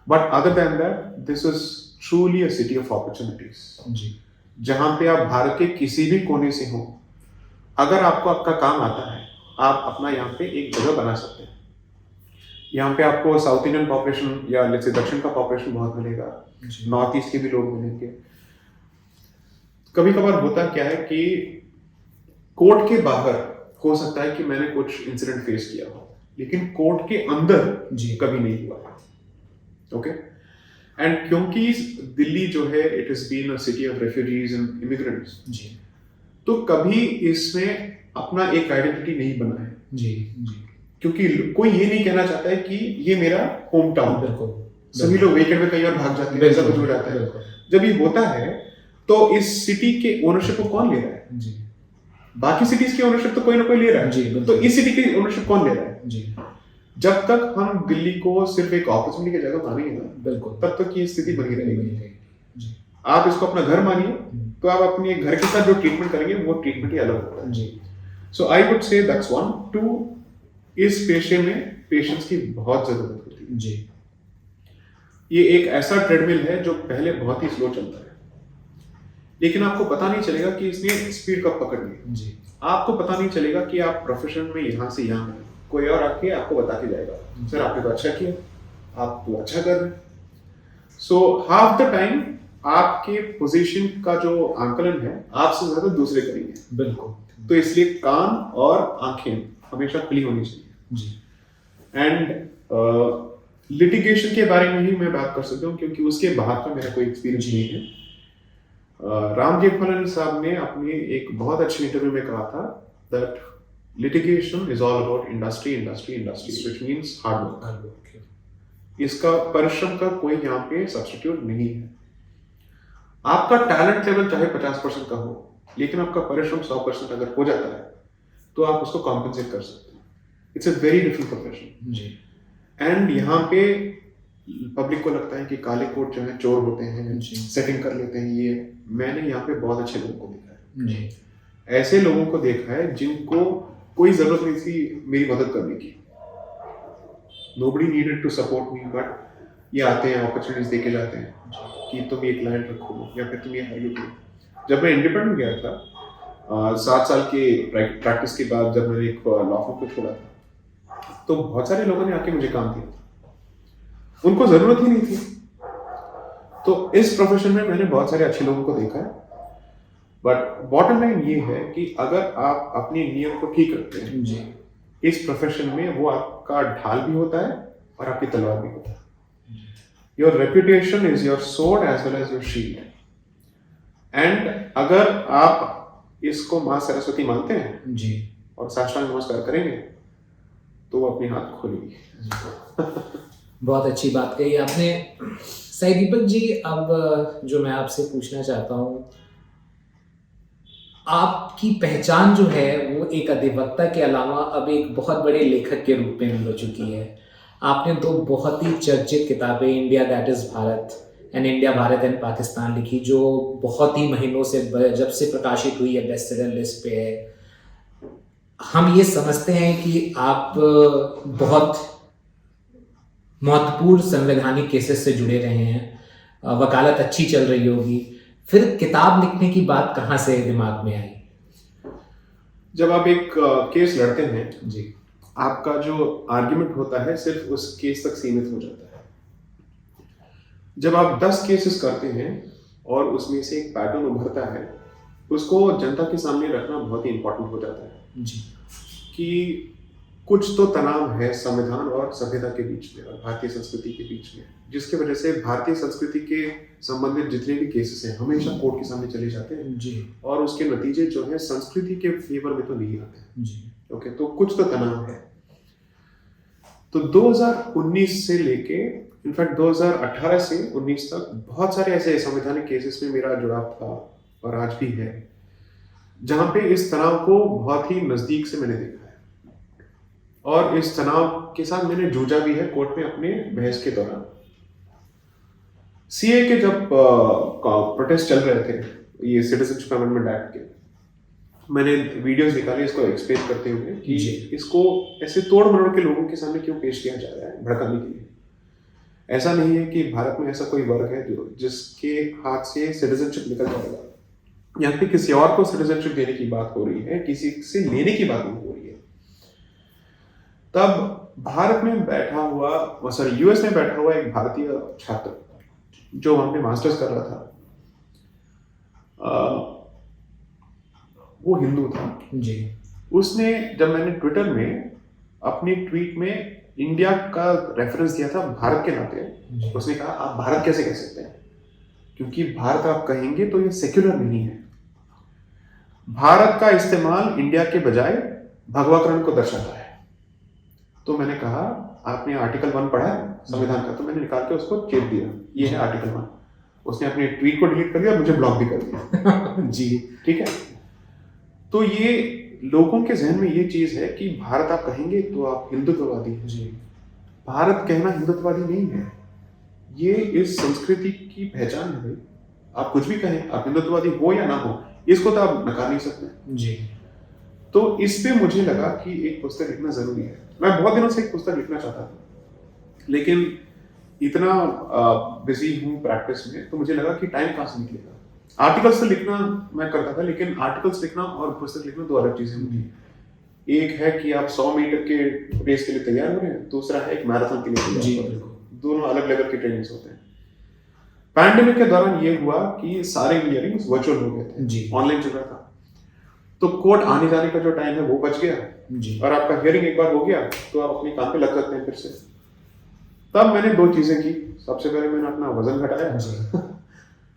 But other than that this is truly a city of opportunities, जहाँ पे आप भारत के किसी भी कोने से हो, अगर आपको आपका काम आता है आप अपना यहाँ पे एक जगह बना सकते हैं। यहाँ पे आपको साउथ इंडियन पॉपुलेशन या लेट्स से दक्षिण का पॉपुलेशन बहुत मिलेगा, नॉर्थ ईस्ट के भी लोग मिलेंगे। कभी कभार होता क्या है कि कोर्ट के बाहर हो सकता है कि मैंने कुछ इंसिडेंट फेस किया हो, लेकिन कोर्ट के अंदर कभी नहीं हुआ। ओके, एंड क्योंकि दिल्ली जो है it is been a city of refugees and immigrants, तो कभी इसमें अपना एक आइडेंटिटी नहीं बना है। क्योंकि कोई ये नहीं कहना चाहता है कि ये मेरा होम टाउन। सभी लोग वीकेंड में कहीं और भाग जाते हैं, ऐसा कुछ हो जाता है। जब ये होता है तो इस सिटी के ओनरशिप को कौन ले रहा है? बाकी सिटीज की ओनरशिप तो कोई ना कोई ले रहा है, तो इस सिटी की ओनरशिप कौन ले रहा है? जब तक हम दिल्ली को सिर्फ एक अपॉर्चुनिटी की जगह मानेंगे ना, तब तक ये स्थिति बनी रहेगी। आप इसको अपना घर मानिए तो आप अपने घर के साथ जो ट्रीटमेंट करेंगे वो ट्रीटमेंट ही अलग होता है। So I would say that's one. Two, इस पेशे में पेशेंस की बहुत जरूरत होती है। ये एक ऐसा ट्रेडमिल है जो पहले बहुत ही स्लो चलता है, लेकिन आपको पता नहीं चलेगा कि इसने स्पीड कब पकड़ ली। आपको पता नहीं चलेगा कि आप प्रोफेशन में यहाँ से यहाँ हैं, कोई और आके आपको बता के जाएगा, सर आपने तो अच्छा किया, आप तो अच्छा कर रहे हैं। सो हाफ द टाइम आपके पोजीशन का जो आंकलन है आपसे ज्यादा दूसरे करेंगे। तो इसलिए कान और आंखें हमेशा खुली होनी चाहिए। एंड लिटिगेशन के बारे में ही मैं बात कर सकता हूँ, क्योंकि उसके बाहर का मेरा कोई एक्सपीरियंस नहीं है। राम जेठमलानी साहब ने अपने एक बहुत अच्छे इंटरव्यू में कहा था that litigation is all about industry industry industry, which means hard work. इसका परिश्रम का कोई यहाँ पे सब्स्टिट्यूट नहीं है। आपका टैलेंट लेवल चाहे 50% का हो, लेकिन आपका परिश्रम 100% अगर हो जाता है तो आप उसको कॉम्पेंसेट कर सकते हैं। It's a very different profession जी एंड यहाँ पे पब्लिक को लगता है कि काले कोट जो है चोर होते हैं, जी। सेटिंग कर लेते हैं। ये मैंने यहाँ पे बहुत अच्छे लोगों को देखा है, जी ऐसे लोगों को देखा है जिनको कोई जरूरत नहीं थी मेरी मदद करने की। Nobody needed to support me, but ये आते हैं, अपॉर्चुनिटीज देके जाते हैं कि तुम ये क्लाइंट रखो या फिर तुम ये हायर करो। जब मैं इंडिपेंडेंट गया था 7 साल के प्रैक्टिस के बाद, जब मैंने एक लॉ फर्म को छोड़ा था, तो बहुत सारे लोगों ने आके मुझे काम दिया था, उनको जरूरत ही नहीं थी। तो इस प्रोफेशन में मैंने बहुत सारे अच्छे लोगों को देखा है, बट बॉटम लाइन ये है कि अगर आप अपनी नीयत को ठीक रखते हैं जी इस प्रोफेशन में, वो आपका ढाल भी होता है और आपकी तलवार भी होता है। Your reputation is your sword as well as your shield. And अगर आप इसको मां सरस्वती मानते हैं जी और साष्टांग नमस्कार करेंगे तो वो अपने हाथ खोलेगी। बहुत अच्छी बात कही आपने। सही दीपक जी, अब जो मैं आपसे पूछना चाहता हूँ, आपकी पहचान जो है वो एक अधिवक्ता के अलावा अब एक बहुत बड़े लेखक के रूप में भी हो चुकी है। आपने 2 बहुत ही चर्चित किताबें, India that is Bharat and India Bharat and Pakistan लिखी, जो बहुत ही महीनों से जब से प्रकाशित हुई है बेस्ट सेलर लिस्ट पे है। हम ये समझते हैं कि आप बहुत महत्वपूर्ण संवैधानिक केसेस से जुड़े रहे हैं, वकालत अच्छी चल रही होगी, फिर किताब लिखने की बात कहाँ से दिमाग में आई? जब आप एक केस लड़ते हैं, जी आपका जो आर्ग्यूमेंट होता है सिर्फ उस केस तक सीमित हो जाता है। जब आप 10 केसेस करते हैं और उसमें से एक पैटर्न उभरता है, उसको जनता के सामने रखना बहुत ही इंपॉर्टेंट हो जाता है जी कि कुछ तो तनाव है संविधान और सभ्यता के बीच में और भारतीय संस्कृति के बीच में, जिसकी वजह से भारतीय संस्कृति के संबंधित जितने भी केसेस हैं हमेशा कोर्ट के सामने चले जाते हैं जी और उसके नतीजे जो है संस्कृति के फेवर में तो नहीं आते हैं। जी ओके, तो कुछ तो तनाव है। तो 2019 से लेके इनफैक्ट 2018 से 19 तक बहुत सारे ऐसे संवैधानिक केसेस में मेरा जुड़ाव था और आज भी है, जहां पे इस तनाव को बहुत ही नजदीक से मैंने देखा है और इस तनाव के साथ मैंने जूझा भी है कोर्ट में अपने बहस के दौरान। सीए के जब प्रोटेस्ट चल रहे थे, ये सिटीजनशिप अमेंडमेंट एक्ट के, मैंने वीडियोस निकाले इसको एक्सप्लेन करते हुए कि इसको ऐसे तोड़ मरोड़ के लोगों के सामने क्यों पेश किया जा रहा है भड़काने के लिए। ऐसा नहीं है कि भारत में ऐसा कोई वर्ग है जो जिसके हाथ से सिटीजनशिप निकल जाएगा। यहाँ पे किसी और को सिटीजनशिप देने की बात हो रही है, किसी से लेने की बात नहीं हो रही है। तब भारत में बैठा हुआ, सॉरी यूएस में बैठा हुआ एक भारतीय छात्र जो वहां पे मास्टर्स कर रहा था, वो हिंदू था जी। उसने, जब मैंने ट्विटर में अपनी ट्वीट में इंडिया का रेफरेंस दिया था भारत के नाते, उसने कहा आप भारत कैसे कह सकते हैं, क्योंकि भारत आप कहेंगे तो ये सेक्युलर नहीं है। भारत का इस्तेमाल इंडिया के बजाय भगवाकरण को दर्शाता है। तो मैंने कहा आपने आर्टिकल 1 पढ़ा है संविधान का? तो मैंने निकाल के उसको चेप दिया, ये है आर्टिकल 1। उसने अपने ट्वीट को डिलीट कर दिया, मुझे ब्लॉक भी कर दिया। जी ठीक है। तो ये लोगों के जहन में ये चीज है कि भारत आप कहेंगे तो आप हिंदुत्ववादी हैं। जी। भारत कहना हिंदुत्ववादी नहीं है, ये इस संस्कृति की पहचान है भाई। आप कुछ भी कहें, आप हिंदुत्ववादी हो या ना हो, इसको तो आप नकार नहीं सकते। जी। तो इस पे मुझे लगा कि एक पुस्तक लिखना जरूरी है। मैं बहुत दिनों से एक पुस्तक लिखना चाहता था, लेकिन इतना बिजी हूँ प्रैक्टिस में, तो मुझे लगा कि टाइम कहाँ से निकलेगा। आर्टिकल्स तो लिखना मैं करता था, लेकिन आर्टिकल्स लिखना और पुस्तक लिखना दो अलग चीजें होती हैं। एक है कि आप 100 मीटर के रेस के लिए तैयार हो रहे हैं, दूसरा है एक मैराथन के लिए तैयार हो रहे हैं। दोनों अलग लेवल की ट्रेनिंग्स होते हैं। पैंडेमिक के दौरान ये हुआ कि सारे हियरिंग्स वर्चुअल हो गए थे, ऑनलाइन चल रहा था, तो कोर्ट आने जाने का जो टाइम है वो बच गया जी। और आपका हियरिंग एक बार हो गया तो आप अपने काम पे लग सकते हैं फिर से। तब मैंने 2 चीजें की। सबसे पहले मैंने अपना वजन घटाया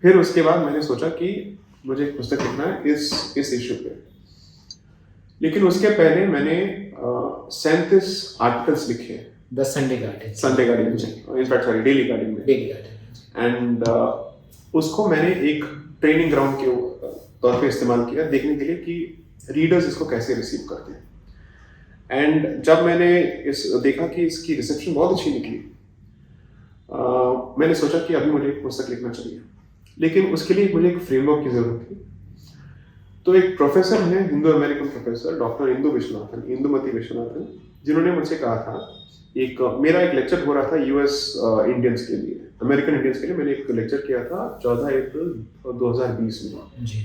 फिर उसके बाद मैंने सोचा कि मुझे एक पुस्तक लिखना है इस इश्यू पे। लेकिन उसके पहले मैंने 37 आर्टिकल्स लिखे the Sunday garden, Sunday garden में, इनफैक्ट सॉरी डेली गार्डन में, डेली गार्डन। एंड उसको मैंने एक ट्रेनिंग ग्राउंड के तौर पे इस्तेमाल किया, देखने के लिए कि रीडर्स इसको कैसे रिसीव करते हैं। एंड जब मैंने देखा कि इसकी रिसेप्शन बहुत अच्छी निकली, मैंने सोचा कि अभी मुझे एक पुस्तक लिखना चाहिए, लेकिन उसके लिए मुझे एक फ्रेमवर्क की जरूरत थी। तो एक प्रोफेसर है, Hindu American professor doctor Indumati Vishwanathan, जिन्होंने मुझसे कहा था, मेरा एक लेक्चर हो रहा था यूएस इंडियंस के लिए, अमेरिकन इंडियंस के लिए। मैंने एक लेक्चर किया था 14 अप्रैल 2020 में जी।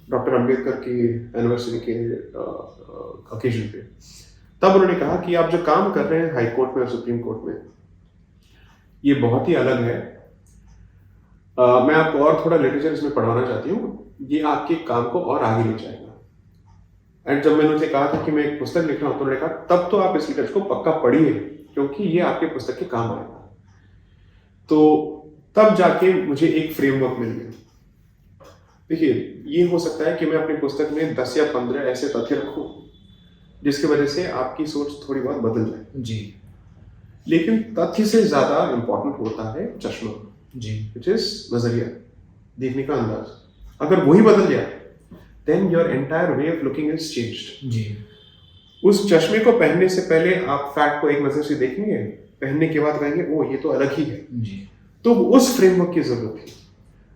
डॉक्टर अंबेडकर की एनिवर्सरी के ओकेजन पे। तब उन्होंने कहा कि आप जो काम कर रहे हैं हाई कोर्ट में और सुप्रीम कोर्ट में, ये बहुत ही अलग है। मैं आपको और थोड़ा लिटरेचर इसमें पढ़वाना चाहती हूँ, ये आपके काम को और आगे ले जाएगा। एंड जब मैंने उनसे कहा था कि मैं एक पुस्तक लिख रहा हूँ, तो उन्होंने कहा तब तो आप इस लिटरेचर को पक्का पढ़िए, क्योंकि ये आपके पुस्तक के काम आएगा। तो तब जाके मुझे एक फ्रेमवर्क मिल गया। देखिए, ये हो सकता है कि मैं अपनी पुस्तक में 10 या 15 ऐसे तथ्य रखूं जिसकी वजह से आपकी सोच थोड़ी बहुत बदल जाए जी। लेकिन तथ्य से ज्यादा इंपॉर्टेंट होता है चश्मा जी। विच इज नजरिया, देखने का अंदाज। अगर वही बदल जाए then your entire way of looking is changed. जी। उस चश्मे को पहनने से पहले आप फैक्ट को एक नजर से देखेंगे, पहनने के बाद कहेंगे ओ ये तो अलग ही है। जी। तो उस फ्रेमवर्क की जरूरत थी।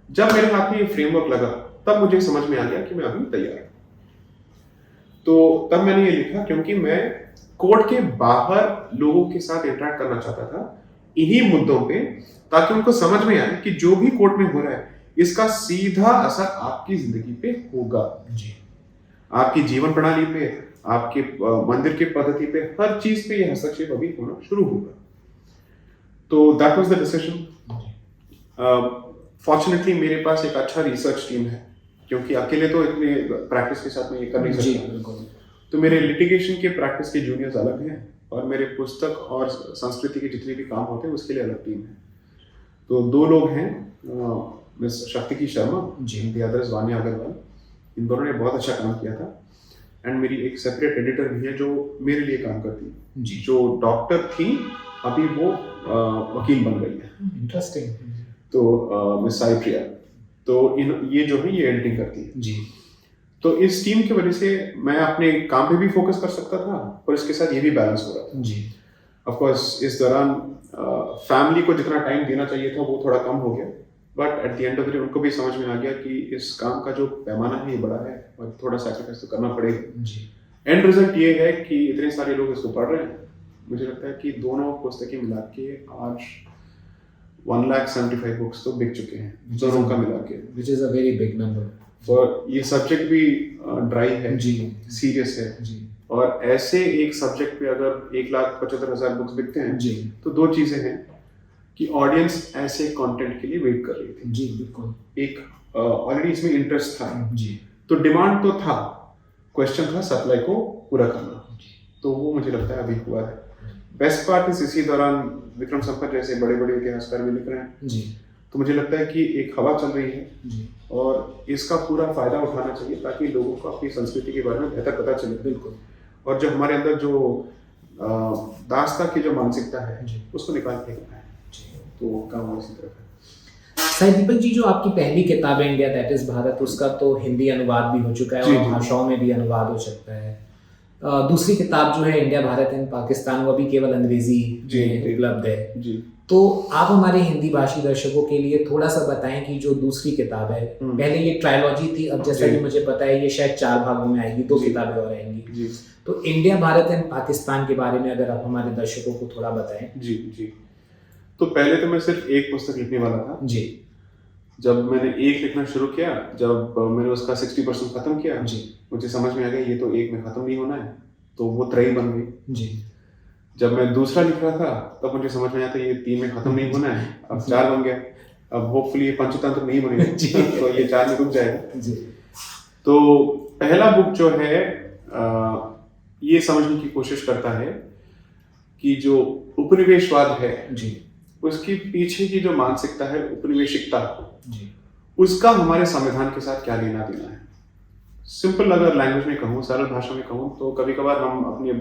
जब मेरे हाथ में ये फ्रेमवर्क लगा तब मुझे समझ में आ गया कि मैं अभी तैयार हूं। तो तब मैंने ये लिखा क्योंकि मैं कोर्ट के बाहर लोगों के साथ इंटरेक्ट करना चाहता था इन्हीं मुद्दों पे, ताकि उनको समझ में आए कि जो भी कोर्ट में हो रहा है इसका सीधा असर आपकी जिंदगी पे होगा। जी। आपकी जीवन प्रणाली पे, आपके मंदिर की पद्धति पे, हर चीज पे ये हस्तक्षेप अभी होना शुरू होगा। तो that was the decision. Fortunately मेरे पास एक अच्छा रिसर्च टीम है, क्योंकि अकेले तो इतने प्रैक्टिस के साथ में ये कर नहीं सकता। तो मेरे लिटिगेशन के प्रैक्टिस के जूनियर्स अलग हैं और मेरे पुस्तक और संस्कृति के जितने भी काम होते हैं उसके लिए अलग टीम है। तो 2 लोग हैं, miss Shakti Sharma ji, the other is Vanya Agarwal. इन दोनों ने बहुत अच्छा काम किया था। एंड मेरी एक सेपरेट एडिटर भी है जो मेरे लिए काम करती है जी, जो डॉक्टर थी अभी वो वकील बन गई है। इंटरेस्टिंग। तो मिस साई प्रिया, तो ये जो है ये एडिटिंग करती है जी। तो इस टीम की वजह से मैं अपने काम पे भी फोकस कर सकता था और इसके साथ ये भी बैलेंस हो रहा था जी। ऑफ कोर्स इस दौरान फैमिली को जितना टाइम देना चाहिए था वो थोड़ा कम हो गया, but at the end of the day उनको भी समझ में आ गया कि इस काम का जो पैमाना है ये बड़ा है और थोड़ा सैक्रिफाइस तो करना पड़ेगा जी। एंड रिजल्ट ये है कि इतने सारे लोग इसको पढ़ रहे हैं। मुझे लगता है कि दोनों पुस्तकें मिला के आज 1,75,000 बुक्स तो बिक चुके हैं दोनों का मिला के, which is a very big number। और ये सब्जेक्ट भी ड्राई है जी, सीरियस है जी। और ऐसे एक सब्जेक्ट पे अगर 1,75,000 बुक्स बिकते हैं जी, तो 2 चीजें हैं कि ऑडियंस ऐसे कंटेंट के लिए वेट कर रही थी जी। बिल्कुल। एक ऑलरेडी इसमें इंटरेस्ट था जी, तो डिमांड तो था, क्वेश्चन था सप्लाई को पूरा करना, तो वो मुझे लगता है अभी हुआ है। बेस्ट पार्ट इस इसी दौरान विक्रम संपत जैसे बड़े बड़े इतिहासकार भी लिख रहे हैं जी, तो मुझे लगता है कि एक हवा चल रही है जी, और इसका पूरा फायदा उठाना चाहिए ताकि लोगों को अपनी संस्कृति के बारे में बेहतर पता चले। बिल्कुल। और जो हमारे अंदर जो दास्ता की जो मानसिकता है जी, उसको निकाल फेंकना है जी, तो काम इसी तरफ है। साईं दीपक जी, जो आपकी पहली किताब है इंडिया दैट इज भारत, उसका तो हिंदी अनुवाद भी हो चुका है और भाषाओं में भी अनुवाद हो सकता है। दूसरी किताब जो है इंडिया भारत एंड पाकिस्तान, वो भी केवल अंग्रेजी में उपलब्ध है जी। तो आप हमारे हिंदी भाषी दर्शकों के लिए थोड़ा सा बताएं कि जो दूसरी किताब है, पहले ये ट्रायलॉजी थी, अब जैसा कि मुझे पता है ये शायद 4 भागों में आएगी, 2 किताबें और आएंगी जी। तो इंडिया भारत एंड पाकिस्तान के बारे में अगर आप हमारे दर्शकों को थोड़ा बताएं। जी जी। तो पहले तो मैं सिर्फ एक पुस्तक लिखने वाला था जी। जब मैंने एक लिखना शुरू किया, जब मैंने उसका 60% खत्म किया जी, मुझे समझ में आ गया ये तो एक में खत्म नहीं होना है, तो वो त्रयी बन गई जी। जब मैं दूसरा लिख रहा था तब मुझे समझ में आया था ये 3 में खत्म नहीं होना है, अब 4 बन गया। अब होपफुली ये पंचतंत्र नहीं बनेगा तो ये 4 में रुक जाएगा जी। तो पहला बुक जो है ये समझने की कोशिश करता है कि जो उपनिवेशवाद है जी, उसकी पीछे की जो मानसिकता है उपनिवेशिकता जी, उसका हमारे संविधान के साथ क्या लेना देना है। सिंपल अगर लैंग्वेज में कहूँ, सरल भाषा में कहूँ, तो कभी कभार हम अपने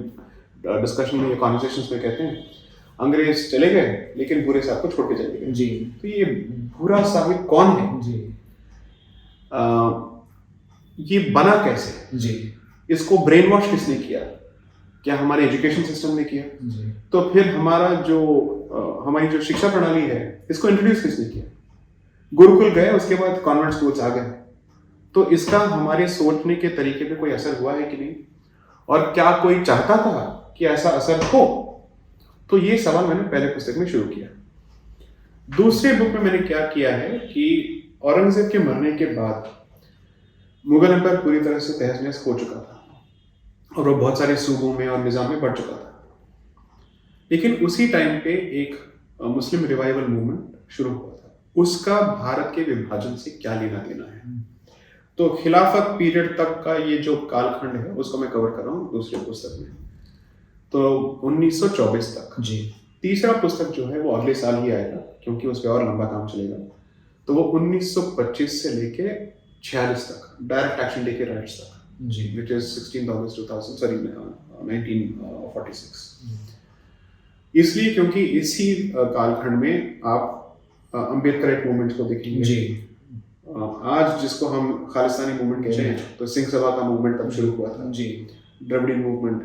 डिस्कशन में या कॉन्वर्सेशंस में कहते हैं अंग्रेज चले गए लेकिन बुरे साहब को छोड़ के चले गए जी। तो ये बुरा साहिब कौन है जी, ये बना कैसे जी, इसको ब्रेन वॉश किसने किया, क्या हमारे एजुकेशन सिस्टम ने किया? जी। तो फिर हमारी जो शिक्षा प्रणाली है, इसको इंट्रोड्यूस किसने किया? गुरुकुल गए, उसके बाद कॉन्वेंट स्कूल्स आ गए। तो इसका हमारे सोचने के तरीके पे कोई असर हुआ है कि नहीं, और क्या कोई चाहता था कि ऐसा असर हो? तो ये सवाल मैंने पहले पुस्तक में शुरू किया। दूसरे बुक में मैंने क्या किया है कि औरंगजेब के मरने के बाद मुगल एम्पायर पूरी तरह से तहस नहस हो चुका था और वो बहुत सारे सूबों में और निजाम में बढ़ चुका था। लेकिन उसी टाइम पे एक मुस्लिम रिवाइवल मूवमेंट शुरू हुआ था। उसका भारत के विभाजन से क्या लेना देना है? तो खिलाफत पीरियड तक का ये जो कालखंड है उसको मैं कवर कर रहा हूँ दूसरे पुस्तक में। तो 1924 तक। जी। तीसरा पुस्तक जो है वो अगले साल ही आएगा, क्योंकि उस पर और लंबा काम चलेगा। तो वो 1925 से लेके 46 तक, डायरेक्ट एक्शन डे के राइट्स तक, जी। which is 16th August 1946। इसलिए क्योंकि इसी कालखंड में आप अम्बेडकर मूवमेंट को देखेंगे। जी। आज जिसको हम खालिस्तानी मूवमेंट कहते हैं, तो सिंह सभा का मूवमेंट तब शुरू हुआ था। जी। द्रविड़ मूवमेंट,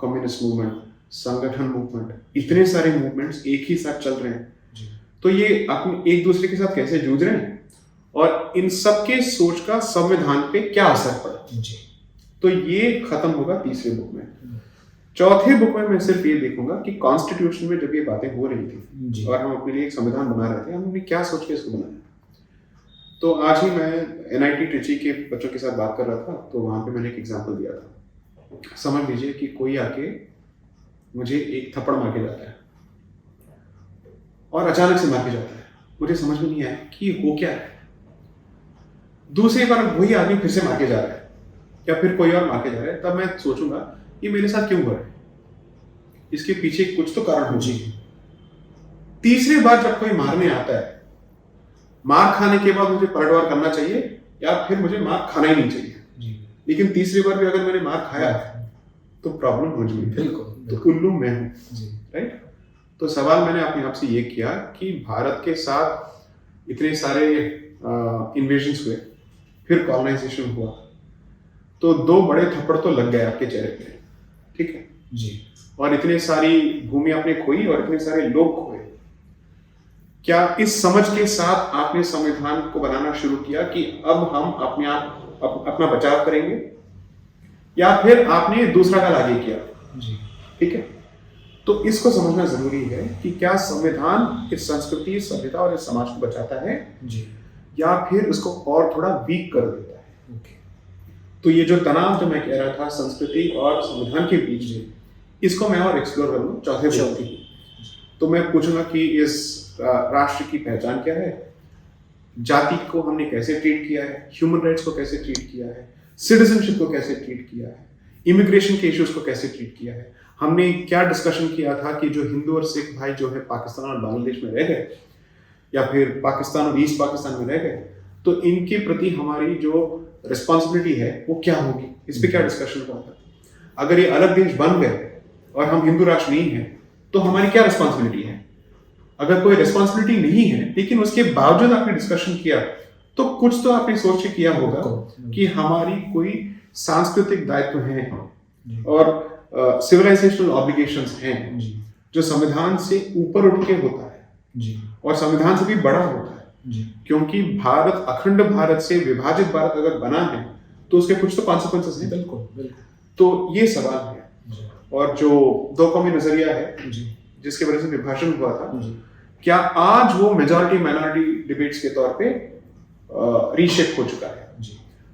कम्युनिस्ट मूवमेंट, संगठन मूवमेंट, इतने सारे मूवमेंट्स एक ही साथ चल रहे हैं। जी। तो ये अपने एक दूसरे के साथ कैसे जूझ रहे हैं और इन सबके सोच का संविधान पे क्या असर पड़ा। जी। तो ये खत्म होगा तीसरे बुक में। चौथे बुक में मैं सिर्फ ये देखूंगा कि कॉन्स्टिट्यूशन में जब ये बातें हो रही थी और हम अपने लिए एक संविधान बना रहे थे, हमने क्या सोच के इसको बनाया। तो आज ही मैं NIT ट्रिची के बच्चों के साथ बात कर रहा था, तो वहां पे मैंने एक एग्जांपल दिया था। समझ लीजिए कि कोई आके मुझे एक थप्पड़ मार के जाता है और अचानक से मार के जाता है, मुझे समझ में नहीं आया कि हो क्या है। दूसरी बार वही आदमी फिर से मार के जा रहा है या फिर कोई और मार के जा रहा है, तब मैं सोचूंगा ये मेरे साथ क्यों हुआ है, इसके पीछे कुछ तो कारण हो। जी। तीसरी बार जब कोई मारने आता है, मार खाने के बाद मुझे पलटवार करना चाहिए या फिर मुझे मार खाना ही नहीं चाहिए। जी। लेकिन तीसरी बार भी अगर मैंने मार खाया तो प्रॉब्लम हो जाएगी। बिल्कुल। तो उल्लू मैं हूं। राइट। तो सवाल मैंने अपने आप से ये किया कि भारत के साथ इतने सारे इन्वेजन्स हुए, फिर कॉलोनाइजेशन हुआ, तो 2 बड़े थप्पड़ तो लग गए आपके चेहरे पे। ठीक है जी। और इतनी सारी भूमि आपने खोई और इतने सारे लोग खोए। क्या इस समझ के साथ आपने संविधान को बनाना शुरू किया कि अब हम अपना बचाव करेंगे, या फिर आपने दूसरा काल आगे किया? जी। ठीक है। तो इसको समझना जरूरी है कि क्या संविधान इस संस्कृति, सभ्यता और इस समाज को बचाता है जी, या फिर उसको और थोड़ा वीक कर देता है। ओके। तो ये जो तनाव जो मैं कह रहा था संस्कृति और संविधान के बीच में, इसको मैं और एक्सप्लोर करूंगा चौथे बुक में। तो मैं पूछूंगा कि इस राष्ट्र की पहचान क्या है, जाति को हमने कैसे ट्रीट किया है, ह्यूमन राइट्स को कैसे ट्रीट किया है, सिटीजनशिप को कैसे ट्रीट किया है, इमिग्रेशन के इश्यूज को कैसे ट्रीट किया है। हमने क्या डिस्कशन किया था कि जो हिंदू और सिख भाई जो है पाकिस्तान और बांग्लादेश में रह गए, या फिर पाकिस्तान और ईस्ट पाकिस्तान में रह गए, तो इनके प्रति हमारी जो रिस्पॉन्सिबिलिटी है वो क्या होगी, इस पे क्या डिस्कशन हुआ था। अगर ये अलग देश बन गए और हम हिंदू राष्ट्र नहीं है, तो हमारी क्या रिस्पॉन्सिबिलिटी है। अगर कोई रिस्पॉन्सिबिलिटी नहीं है लेकिन उसके बावजूद आपने डिस्कशन किया, तो कुछ तो आपने सोच के किया होगा कि हमारी कोई सांस्कृतिक दायित्व है और सिविलाइजेशनल ऑब्लिगेशंस हैं जो संविधान से ऊपर उठ के होता है और संविधान से भी बड़ा होता है। क्योंकि भारत, अखंड भारत से विभाजित भारत अगर बना है तो उसके कुछ तो कॉन्सिक्वेंसेस हैं। बिल्कुल। तो ये सवाल है। और जो 2 कौमी नजरिया है जिसके वजह से विभाजन हुआ था, क्या आज वो मेजॉरिटी माइनॉरिटी डिबेट्स के तौर पे रीशेप हो चुका है?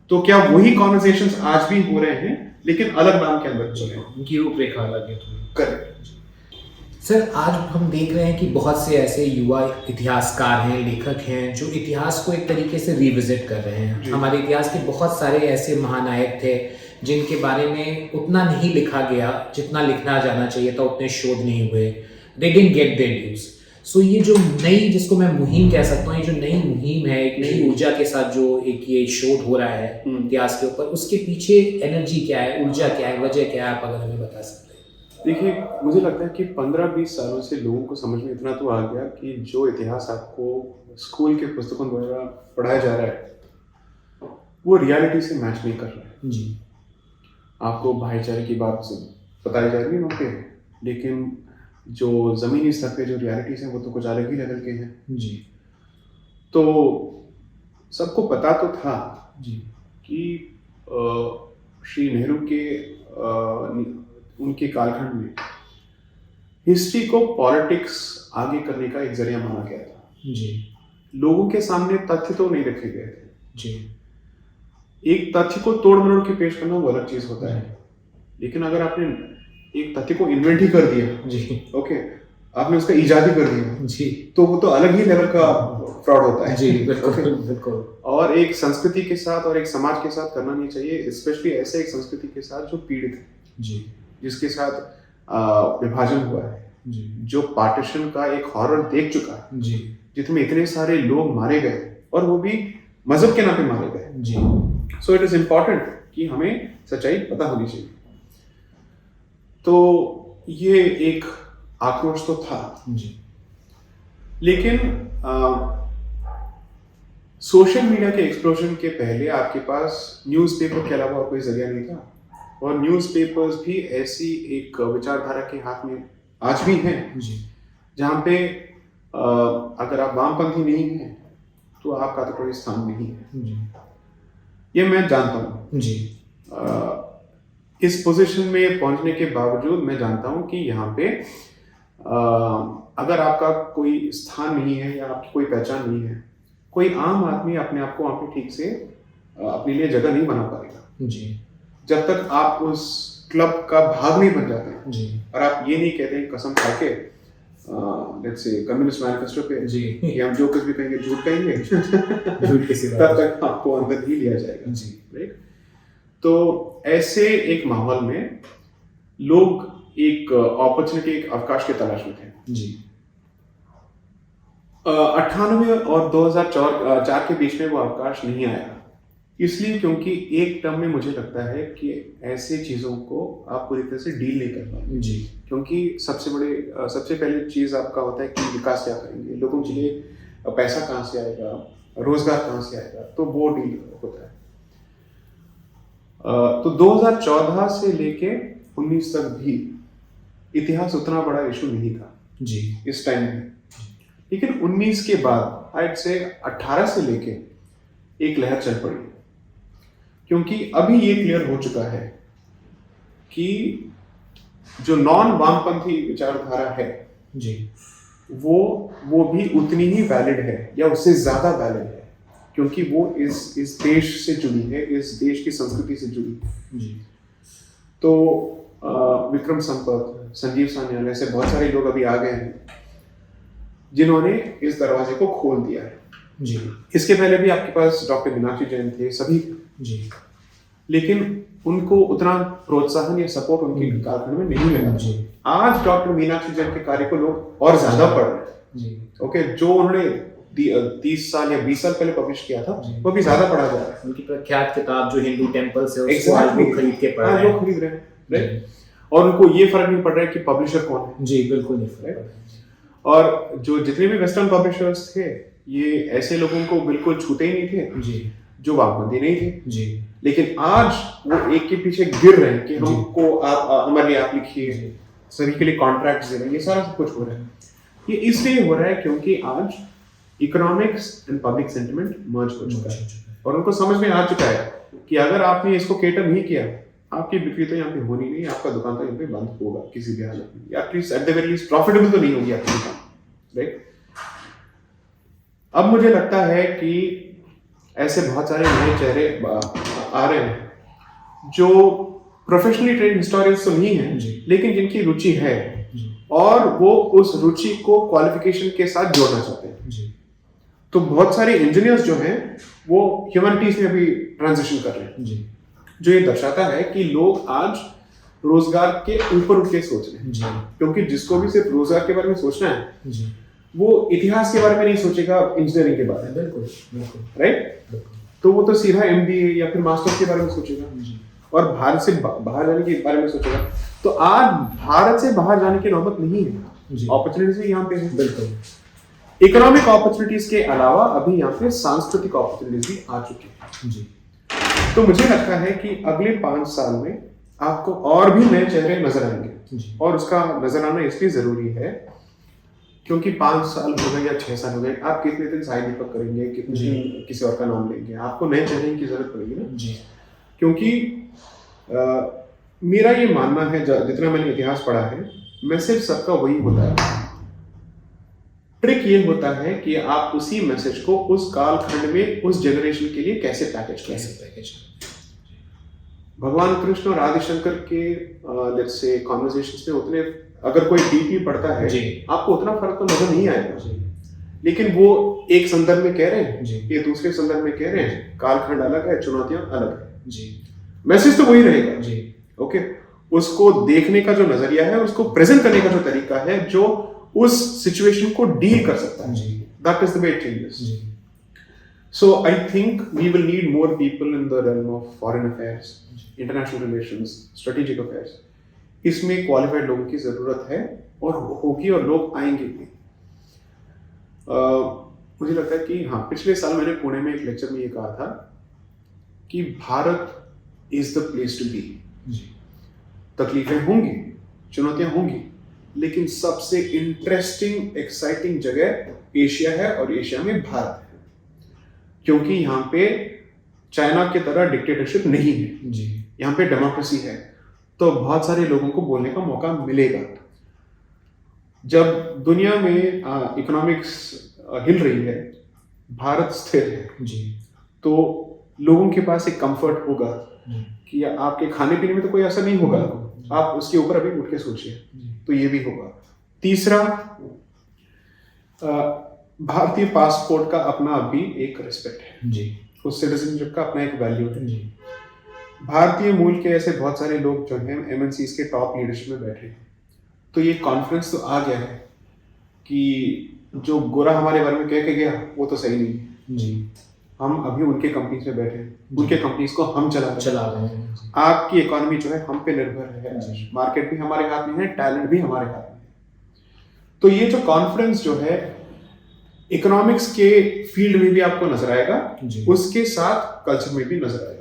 तो क्या वही कॉन्वर्सेशंस आज भी हो रहे हैं लेकिन अलग नाम के अंदर हो रहे हैं, उनकी रूपरेखा अलग है? करेक्ट। सर, आज हम देख रहे हैं कि बहुत से ऐसे युवा इतिहासकार हैं, लेखक हैं, जो इतिहास को एक तरीके से रिविजिट कर रहे हैं। हमारे इतिहास के बहुत सारे ऐसे महानायक थे जिनके बारे में उतना नहीं लिखा गया जितना लिखना जाना चाहिए था, उतने शोध नहीं हुए। They didn't get their dues. So ये जो नई, जिसको मैं मुहिम कह सकता हूँ, ये जो नई मुहिम है, एक नई ऊर्जा के साथ जो एक ये शोध हो रहा है इतिहास के ऊपर, उसके पीछे एनर्जी क्या है, ऊर्जा क्या है, वजह क्या है, आप अगर हमें बता सकते हैं। देखिए, मुझे लगता है कि 15-20 सालों से लोगों को समझ में इतना तो आ गया कि जो इतिहास आपको स्कूल के पुस्तकों द्वारा पढ़ाया जा रहा है वो रियलिटी से मैच नहीं कर रहा है। जी। आपको भाईचारे की बात बताई जा रही है वहाँ पे, लेकिन जो ज़मीनी स्तर पे जो रियलिटीज़ हैं वो तो कुछ अलग ही लेवल के हैं। जी तो सबको पता तो था जी कि श्री नेहरू के उनके कालखंड में हिस्ट्री को पॉलिटिक्स आगे करने का एक जरिया माना गया था। जी लोगों के सामने तथ्य तो नहीं रखे गए थे। जी एक तथ्य को तोड़ मरोड़ के पेश करना वो अलग चीज होता है, लेकिन अगर आपने एक तथ्य को इन्वेंट ही कर दिया, जी ओके, आपने उसका इजाद ही कर दिया, जी तो वो तो अलग ही लेवल का फ्रॉड होता है। जी बिल्कुल Okay? बिल्कुल और एक संस्कृति के साथ और एक समाज के साथ करना नहीं चाहिए, स्पेशली ऐसे एक संस्कृति के साथ जो पीड़ित है, जी जिसके साथ विभाजन हुआ है, जी जो पार्टीशन का एक हॉरर देख चुका है, जी जिसमें इतने सारे लोग मारे गए और वो भी मजहब के नाम पे मारे गए। जी सो इट इज इम्पॉर्टेंट कि हमें सच्चाई पता होनी चाहिए। तो ये एक आक्रोश तो था, जी लेकिन सोशल मीडिया के एक्सप्लोजन के पहले आपके पास न्यूज़पेपर के अलावा और कोई जरिया नहीं था, और न्यूज़पेपर्स भी ऐसी एक विचारधारा के हाथ में आज भी हैं जी जहाँ पे अगर आप वामपंथी नहीं हैं तो आपका तो कोई स्थान नहीं है। जी ये मैं जानता हूँ। जी इस पोजीशन में पहुंचने के बावजूद मैं जानता हूँ कि यहाँ पे अगर आपका कोई स्थान नहीं है या आपकी कोई पहचान नहीं है, कोई आम आदमी अपने आप को वहाँ पे ठीक से अपने लिए जगह नहीं बना पाएगा जी जब तक आप उस क्लब का भाग नहीं बन जाते हैं। जी और आप ये नहीं कहते हैं कसम खा के लेट्स से कम्युनिस्ट मैनिफेस्टो पे जी कि हम जो कुछ भी कहेंगे झूठ कहेंगे झूठ के सिवा तब तक आपको अंदर ही लिया जाएगा। जी राइट। तो ऐसे एक माहौल में लोग एक अपॉर्चुनिटी, एक अवकाश की तलाश में थे। जी 98 और 2004 के बीच में वो अवकाश नहीं आया, इसलिए क्योंकि एक टर्म में मुझे लगता है कि ऐसे चीज़ों को आप पूरी तरह से डील नहीं कर पाएंगे। जी क्योंकि सबसे पहले चीज़ आपका होता है कि विकास क्या करेंगे, लोगों के लिए पैसा कहाँ से आएगा, रोजगार कहाँ से आएगा, तो वो डील होता है। तो 2014 से लेके 19 तक भी इतिहास उतना बड़ा इशू नहीं था जी इस टाइम में, लेकिन 19 के बाद आइड से 18 से लेके एक लहर चल पड़ी, क्योंकि अभी ये क्लियर हो चुका है कि जो नॉन वामपंथी विचारधारा है जी वो भी उतनी ही वैलिड है या उससे ज्यादा वैलिड है, क्योंकि वो इस देश से जुड़ी है, इस देश की संस्कृति से जुड़ी है। जी तो विक्रम संपत, संजीव सान्याल, ऐसे बहुत सारे लोग अभी आ गए हैं जिन्होंने इस दरवाजे को खोल दिया है। जी इसके पहले भी आपके पास डॉक्टर मीनाक्षी जैन थे, सभी, जी लेकिन उनको उतना प्रोत्साहन या सपोर्ट उनके कालखंड में नहीं मिला। जी आज डॉक्टर मीनाक्षी जैन के कार्य को लोग और ज्यादा पढ़ रहे हैं। जी ओके, जो उन्होंने 30 साल या 20 साल पहले पब्लिश किया था जी। वो भी ज्यादा पढ़ा जा रहा है। उनकी प्रख्यात किताब जो हिंदू टेम्पल्स है उसको Exactly. आज लोग खरीद के पढ़ हाँ, रहे हैं। लोग खरीद रहे हैं, राइट। और उनको ये फर्क नहीं पड़ रहा है कि पब्लिशर कौन है। जी बिल्कुल नहीं फर्क Right. पड़ रहा है। और जो जितने भी वेस्टर्न पब्लिशर्स थे, ये ऐसे लोगों को बिल्कुल छूते ही नहीं थे जी जो वामपंथी नहीं थे। जी लेकिन आज वो एक के पीछे गिर रहे हैं कि जी। हमको आप हमारे लिए आप लिखिए, जी सभी के लिए कॉन्ट्रैक्ट दे रहे हैं, ये सारा सब कुछ हो रहा है। ये इसलिए हो रहा है क्योंकि आज इकोनॉमिक्स एंड पब्लिक सेंटिमेंट मर्ज हो चुका है और उनको समझ में आ चुका है कि अगर आपने इसको केटर नहीं किया, आपकी बिक्री तो यहाँ पे होनी नहीं, आपका दुकान तो यहाँ पे बंद होगा किसी भी हालत में, या at least at the very least profitable तो नहीं होगी आपकी दुकान, राइट। अब मुझे लगता है कि ऐसे बहुत सारे नए चेहरे आ रहे हैं जो प्रोफेशनली ट्रेंड हिस्टोरियंस तो नहीं है, जी। लेकिन जिनकी रुचि है जी और वो उस रुचि को क्वालिफिकेशन के साथ जोड़ना चाहते हैं। जी तो बहुत सारे इंजीनियर्स जो हैं वो ह्यूमैनिटीज में अभी ट्रांजिशन कर रहे हैं, जी जो ये दर्शाता है कि लोग आज रोजगार के ऊपर उठ के सोच रहे हैं। जी क्योंकि जिसको भी सिर्फ रोजगार के बारे में सोचना है जी वो इतिहास के बारे में नहीं सोचेगा, इंजीनियरिंग के बारे में, बिल्कुल बिल्कुल राइट। बिल्कुल तो वो तो सीधा MBA या फिर मास्टर्स के बारे में सोचेगा जी और भारत से बाहर जाने के बारे में सोचेगा। तो आज भारत से बाहर जाने की नौबत नहीं है, जी अपॉर्चुनिटीज यहाँ पे है। बिल्कुल इकोनॉमिक अपॉर्चुनिटीज के अलावा अभी यहाँ पे सांस्कृतिक अपॉर्चुनिटीज भी आ चुकी है। जी तो मुझे लगता है कि अगले 5 साल में आपको और भी नए चेहरे नजर आएंगे। जी। और उसका नजर आना इसलिए जरूरी है क्योंकि 5 साल हो गए या 6 साल हो गए, आप कितने दिन साइड दीपक करेंगे, कितने जी। दिन किसी और का नाम लेंगे, आपको नए चेहरे की जरूरत पड़ेगी ना। जी। क्योंकि मेरा ये मानना है, जितना मैंने इतिहास पढ़ा है, मैसेज सबका वही होता है। ट्रिक ये होता है कि आप उसी मैसेज को उस कालखंड में उस जनरेशन के लिए कैसे पैकेज करें। भगवान कृष्ण और आदिशंकर के लेट्स से कॉन्वर्सेशंस में उतने, अगर कोई डीपली पढ़ता है आपको उतना फर्क तो नजर नहीं आएगा, लेकिन वो एक संदर्भ में कह रहे हैं, ये दूसरे संदर्भ में कह रहे हैं, कालखंड अलग है, चुनौतियां अलग है, मैसेज तो वही रहेगा। ओके, उसको देखने का जो नजरिया है, उसको प्रेजेंट करने का जो तरीका है, जो उस सिचुएशन को डील कर सकता है, that is the way it changes. So I think we will need more people in the realm of foreign affairs, international relations, strategic affairs. इसमें क्वालिफाइड लोगों की जरूरत है और होगी, और लोग आएंगे भी। मुझे लगता है कि हाँ, पिछले साल मैंने पुणे में एक लेक्चर में ये कहा था कि Bharat is the place to be. तकलीफें होंगी, चुनौतियां होंगी, लेकिन सबसे इंटरेस्टिंग एक्साइटिंग जगह एशिया है, और एशिया में भारत है, क्योंकि यहाँ पे चाइना की तरह डिक्टेटरशिप नहीं है, यहाँ पे डेमोक्रेसी है, तो बहुत सारे लोगों को बोलने का मौका मिलेगा। जब दुनिया में इकोनॉमिक्स हिल रही है, भारत स्थिर है, तो लोगों के पास एक कंफर्ट होगा कि आपके खाने पीने में तो कोई असर नहीं होगा, आप उसके ऊपर अभी उठ के सोचिए, तो ये भी होगा। तीसरा, भारतीय पासपोर्ट का अपना भी एक रिस्पेक्ट है, उस सिटीजनशिप का अपना एक वैल्यू है। भारतीय मूल के ऐसे बहुत सारे लोग जो हैं एमएनसीज के टॉप लीडरशिप में बैठे हैं, तो ये कॉन्फिडेंस तो आ गया है कि जो गोरा हमारे बारे में कह के गया वो तो सही नहीं है। हम अभी उनके कंपनीज में बैठे हैं, उनके कंपनीज को हम चला रहे हैं। आपकी इकोनॉमी जो है हम पे निर्भर है, मार्केट भी हमारे हाथ में है, टैलेंट भी हमारे हाथ में है। तो ये जो कॉन्फिडेंस जो है इकोनॉमिक्स के फील्ड में भी आपको नजर आएगा, उसके साथ कल्चर में भी नजर आएगा।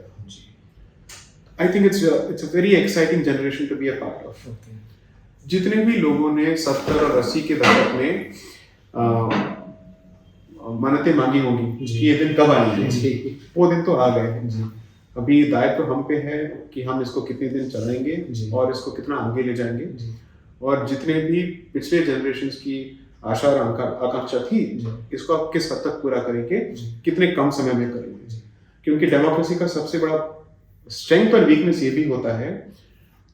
I think it's a very exciting generation to be a part of. जितने भी लोगों ने 70 और 80 के दशक में मन्नतें मांगी होंगी कि ये दिन कब आएंगे, वो दिन तो आ गए। अभी दायित्व तो हम पे है कि हम इसको कितने दिन चलाएंगे और इसको कितना आगे ले जाएंगे, और जितने भी पिछले जनरेशंस की आशा और आकांक्षा थी, इसको आप किस हद तक पूरा करेंगे, कितने कम समय में करेंगे। क्योंकि डेमोक्रेसी का सबसे बड़ा स्ट्रेंथ और वीकनेस ये भी होता है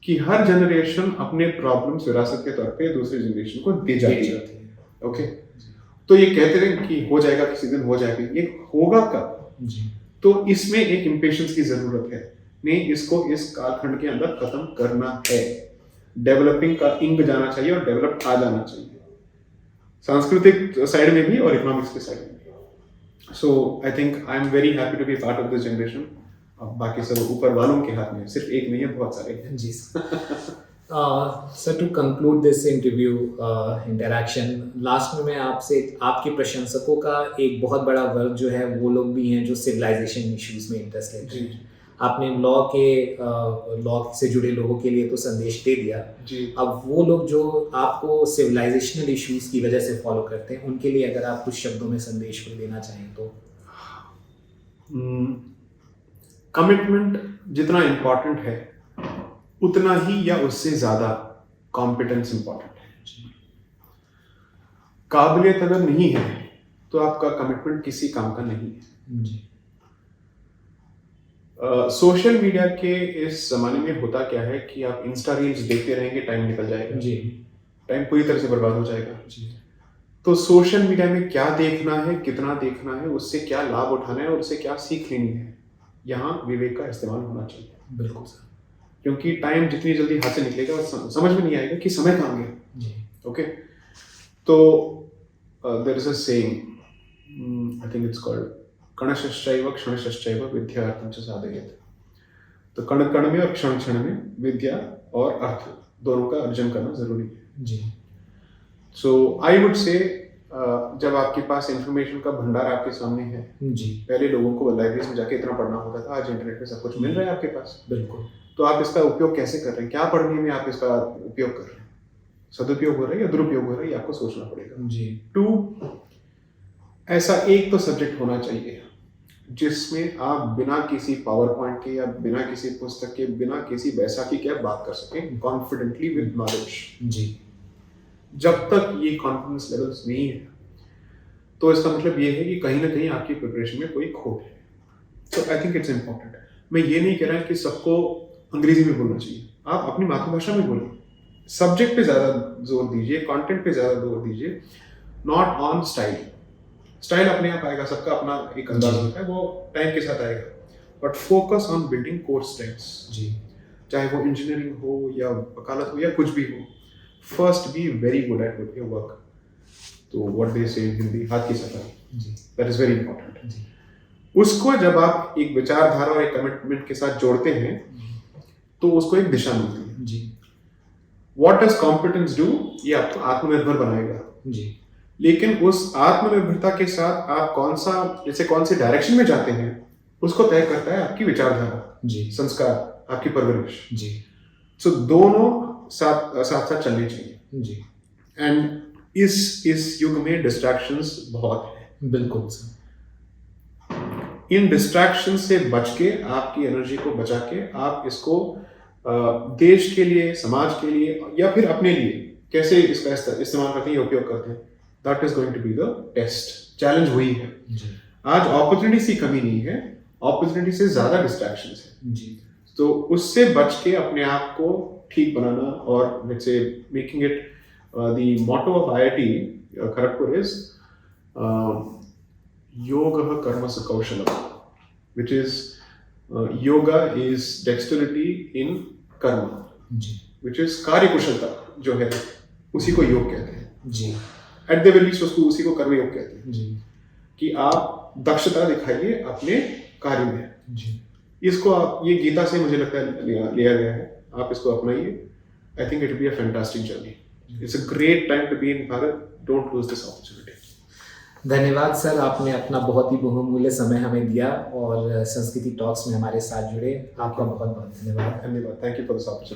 कि हर जनरेशन अपने प्रॉब्लम्स विरासत के तौर पे दूसरी जनरेशन को दे जाती है। ओके, तो ये कहते हैं कि हो जाएगा, किसी दिन हो जाएगा, ये होगा कब? तो इसमें एक इम्पेशंस की जरूरत है, नहीं इसको इस कालखंड के अंदर खत्म करना है। डेवलपिंग का इंग जाना चाहिए और डेवलप आ जाना चाहिए, सांस्कृतिक साइड में भी और इकोनॉमिक्स के साइड में भी। So I think I am very happy to be part of this generation. अब बाकी सब ऊपर वालों के हाथ में, सिर्फ एक नहीं है, बहुत सारे हैं। जी sir, to conclude this interview interaction, last में मैं आपसे, आपके प्रशंसकों का एक बहुत बड़ा वर्ग जो है वो लोग भी हैं जो सिविलाइजेशन इश्यूज में इंटरेस्ट लेते हैं। आपने लॉ से जुड़े लोगों के लिए तो संदेश दे दिया जी। अब वो लोग जो आपको सिविलाइजेशनल इश्यूज की वजह से फॉलो करते हैं, उनके लिए अगर आप कुछ शब्दों में संदेश को देना चाहें तो? कमिटमेंट जितना इम्पोर्टेंट है उतना ही या उससे ज्यादा कॉम्पिटेंस इम्पोर्टेंट है। काबिलियत अगर नहीं है तो आपका कमिटमेंट किसी काम का नहीं है। सोशल मीडिया के इस जमाने में होता क्या है कि आप इंस्टा रील्स देखते रहेंगे, टाइम निकल जाएगा, टाइम पूरी तरह से बर्बाद हो जाएगा। तो सोशल मीडिया में क्या देखना है, कितना देखना है, उससे क्या लाभ उठाना है और उससे क्या सीख लेनी है, यहाँ विवेक का इस्तेमाल होना चाहिए। बिल्कुल सर, क्योंकि टाइम जितनी जल्दी हाथ से निकलेगा समझ में नहीं आएगा कि समय कहाँ गया। ओके, तो there is a saying, I think it's called कणशश्चैव क्षणशश्चैव विद्यार्थं च साधयेत्। तो कण कण में और क्षण क्षण में विद्या और अर्थ दोनों का अर्जन करना जरूरी है। जी। सो आई वुड से जब आपके पास इंफॉर्मेशन का भंडार आपके सामने है, जी, पहले लोगों को लाइब्रेरीज में जाके इतना पढ़ना होता था, आज इंटरनेट पे सब कुछ मिल रहा है आपके पास। बिल्कुल। तो आप इसका उपयोग कैसे कर रहे हैं, क्या पढ़ने में आप इसका उपयोग कर रहे हैं, सदुपयोग हो रहा है या दुरुपयोग हो रहा है, ये आपको सोचना पड़ेगा। जी 2, ऐसा एक तो सब्जेक्ट होना चाहिए जिसमें आप बिना किसी पावर पॉइंट के या बिना किसी पुस्तक के, बिना किसी बैसाखी के आप बात कर सकें कॉन्फिडेंटली विद नॉलेज। जी जब तक ये कॉन्फिडेंस लेवल्स नहीं है तो इसका मतलब ये है कि कहीं ना कहीं आपकी प्रिपरेशन में कोई खोट है। तो आई थिंक इट्स इम्पोर्टेंट। मैं ये नहीं कह रहा कि सबको अंग्रेजी में बोलना चाहिए, आप अपनी मातृभाषा में बोलिए, सब्जेक्ट पे ज़्यादा जोर दीजिए, कंटेंट पे ज़्यादा जोर दीजिए, नॉट ऑन स्टाइल। स्टाइल अपने आप आएगा, सबका अपना एक अंदाज होता है, वो टाइम के साथ आएगा, but focus on building core strengths. जी चाहे वो इंजीनियरिंग हो या वकालत हो या कुछ भी हो, first be very good at your work. तो व्हाट दे से इन हिंदी, हाथ की सफाई, जी दैट इज वेरी इंपॉर्टेंट। जी उसको जब आप एक विचारधारा और एक कमिटमेंट के साथ जोड़ते हैं तो उसको एक दिशा मिलती है। जी व्हाट डज कॉम्पिटेंस डू, ये आपको आत्मनिर्भर बनाएगा। जी लेकिन उस आत्मनिर्भरता के साथ आप कौन से डायरेक्शन में जाते हैं उसको तय करता है आपकी विचारधारा, जी संस्कार, आपकी परवरिश। जी सो दोनों साथ साथ चलने चाहिए। जी एंड इस युग में डिस्ट्रैक्शंस बहुत है। बिल्कुल सर। इन डिस्ट्रैक्शन से बच के, आपकी एनर्जी को बचा के, आप इसको देश के लिए, समाज के लिए या फिर अपने लिए कैसे इसका इस्तेमाल करते हैं या उपयोग करते हैं, that is going to be the test. Challenge वही है। जी आज अपॉर्चुनिटी की कमी नहीं है, अपॉर्चुनिटी से ज्यादा डिस्ट्रैक्शंस है। जी तो उससे बच के अपने आप को ठीक बनाना, और let's say making it the motto of IIT Kharagpur is योगः कर्मसु कौशलम, which is yoga is dexterity in कर्म, जी which is कार्य कुशलता जो है, उसी को योग कहते हैं। जी एट द वेरी लीस्ट उसको उसी को कर्म योग कहते हैं, जी कि आप दक्षता दिखाइए अपने कार्य में। जी इसको आप, ये गीता से मुझे लगता है लिया गया है, आप इसको अपनाइए। I think it will be a fantastic journey. It's a great time to be in Bharat, don't lose this opportunity. धन्यवाद सर, आपने अपना बहुत ही बहुमूल्य समय हमें दिया और संस्कृति टॉक्स में हमारे साथ जुड़े। आपका बहुत बहुत धन्यवाद। धन्यवाद, thank you for this opportunity.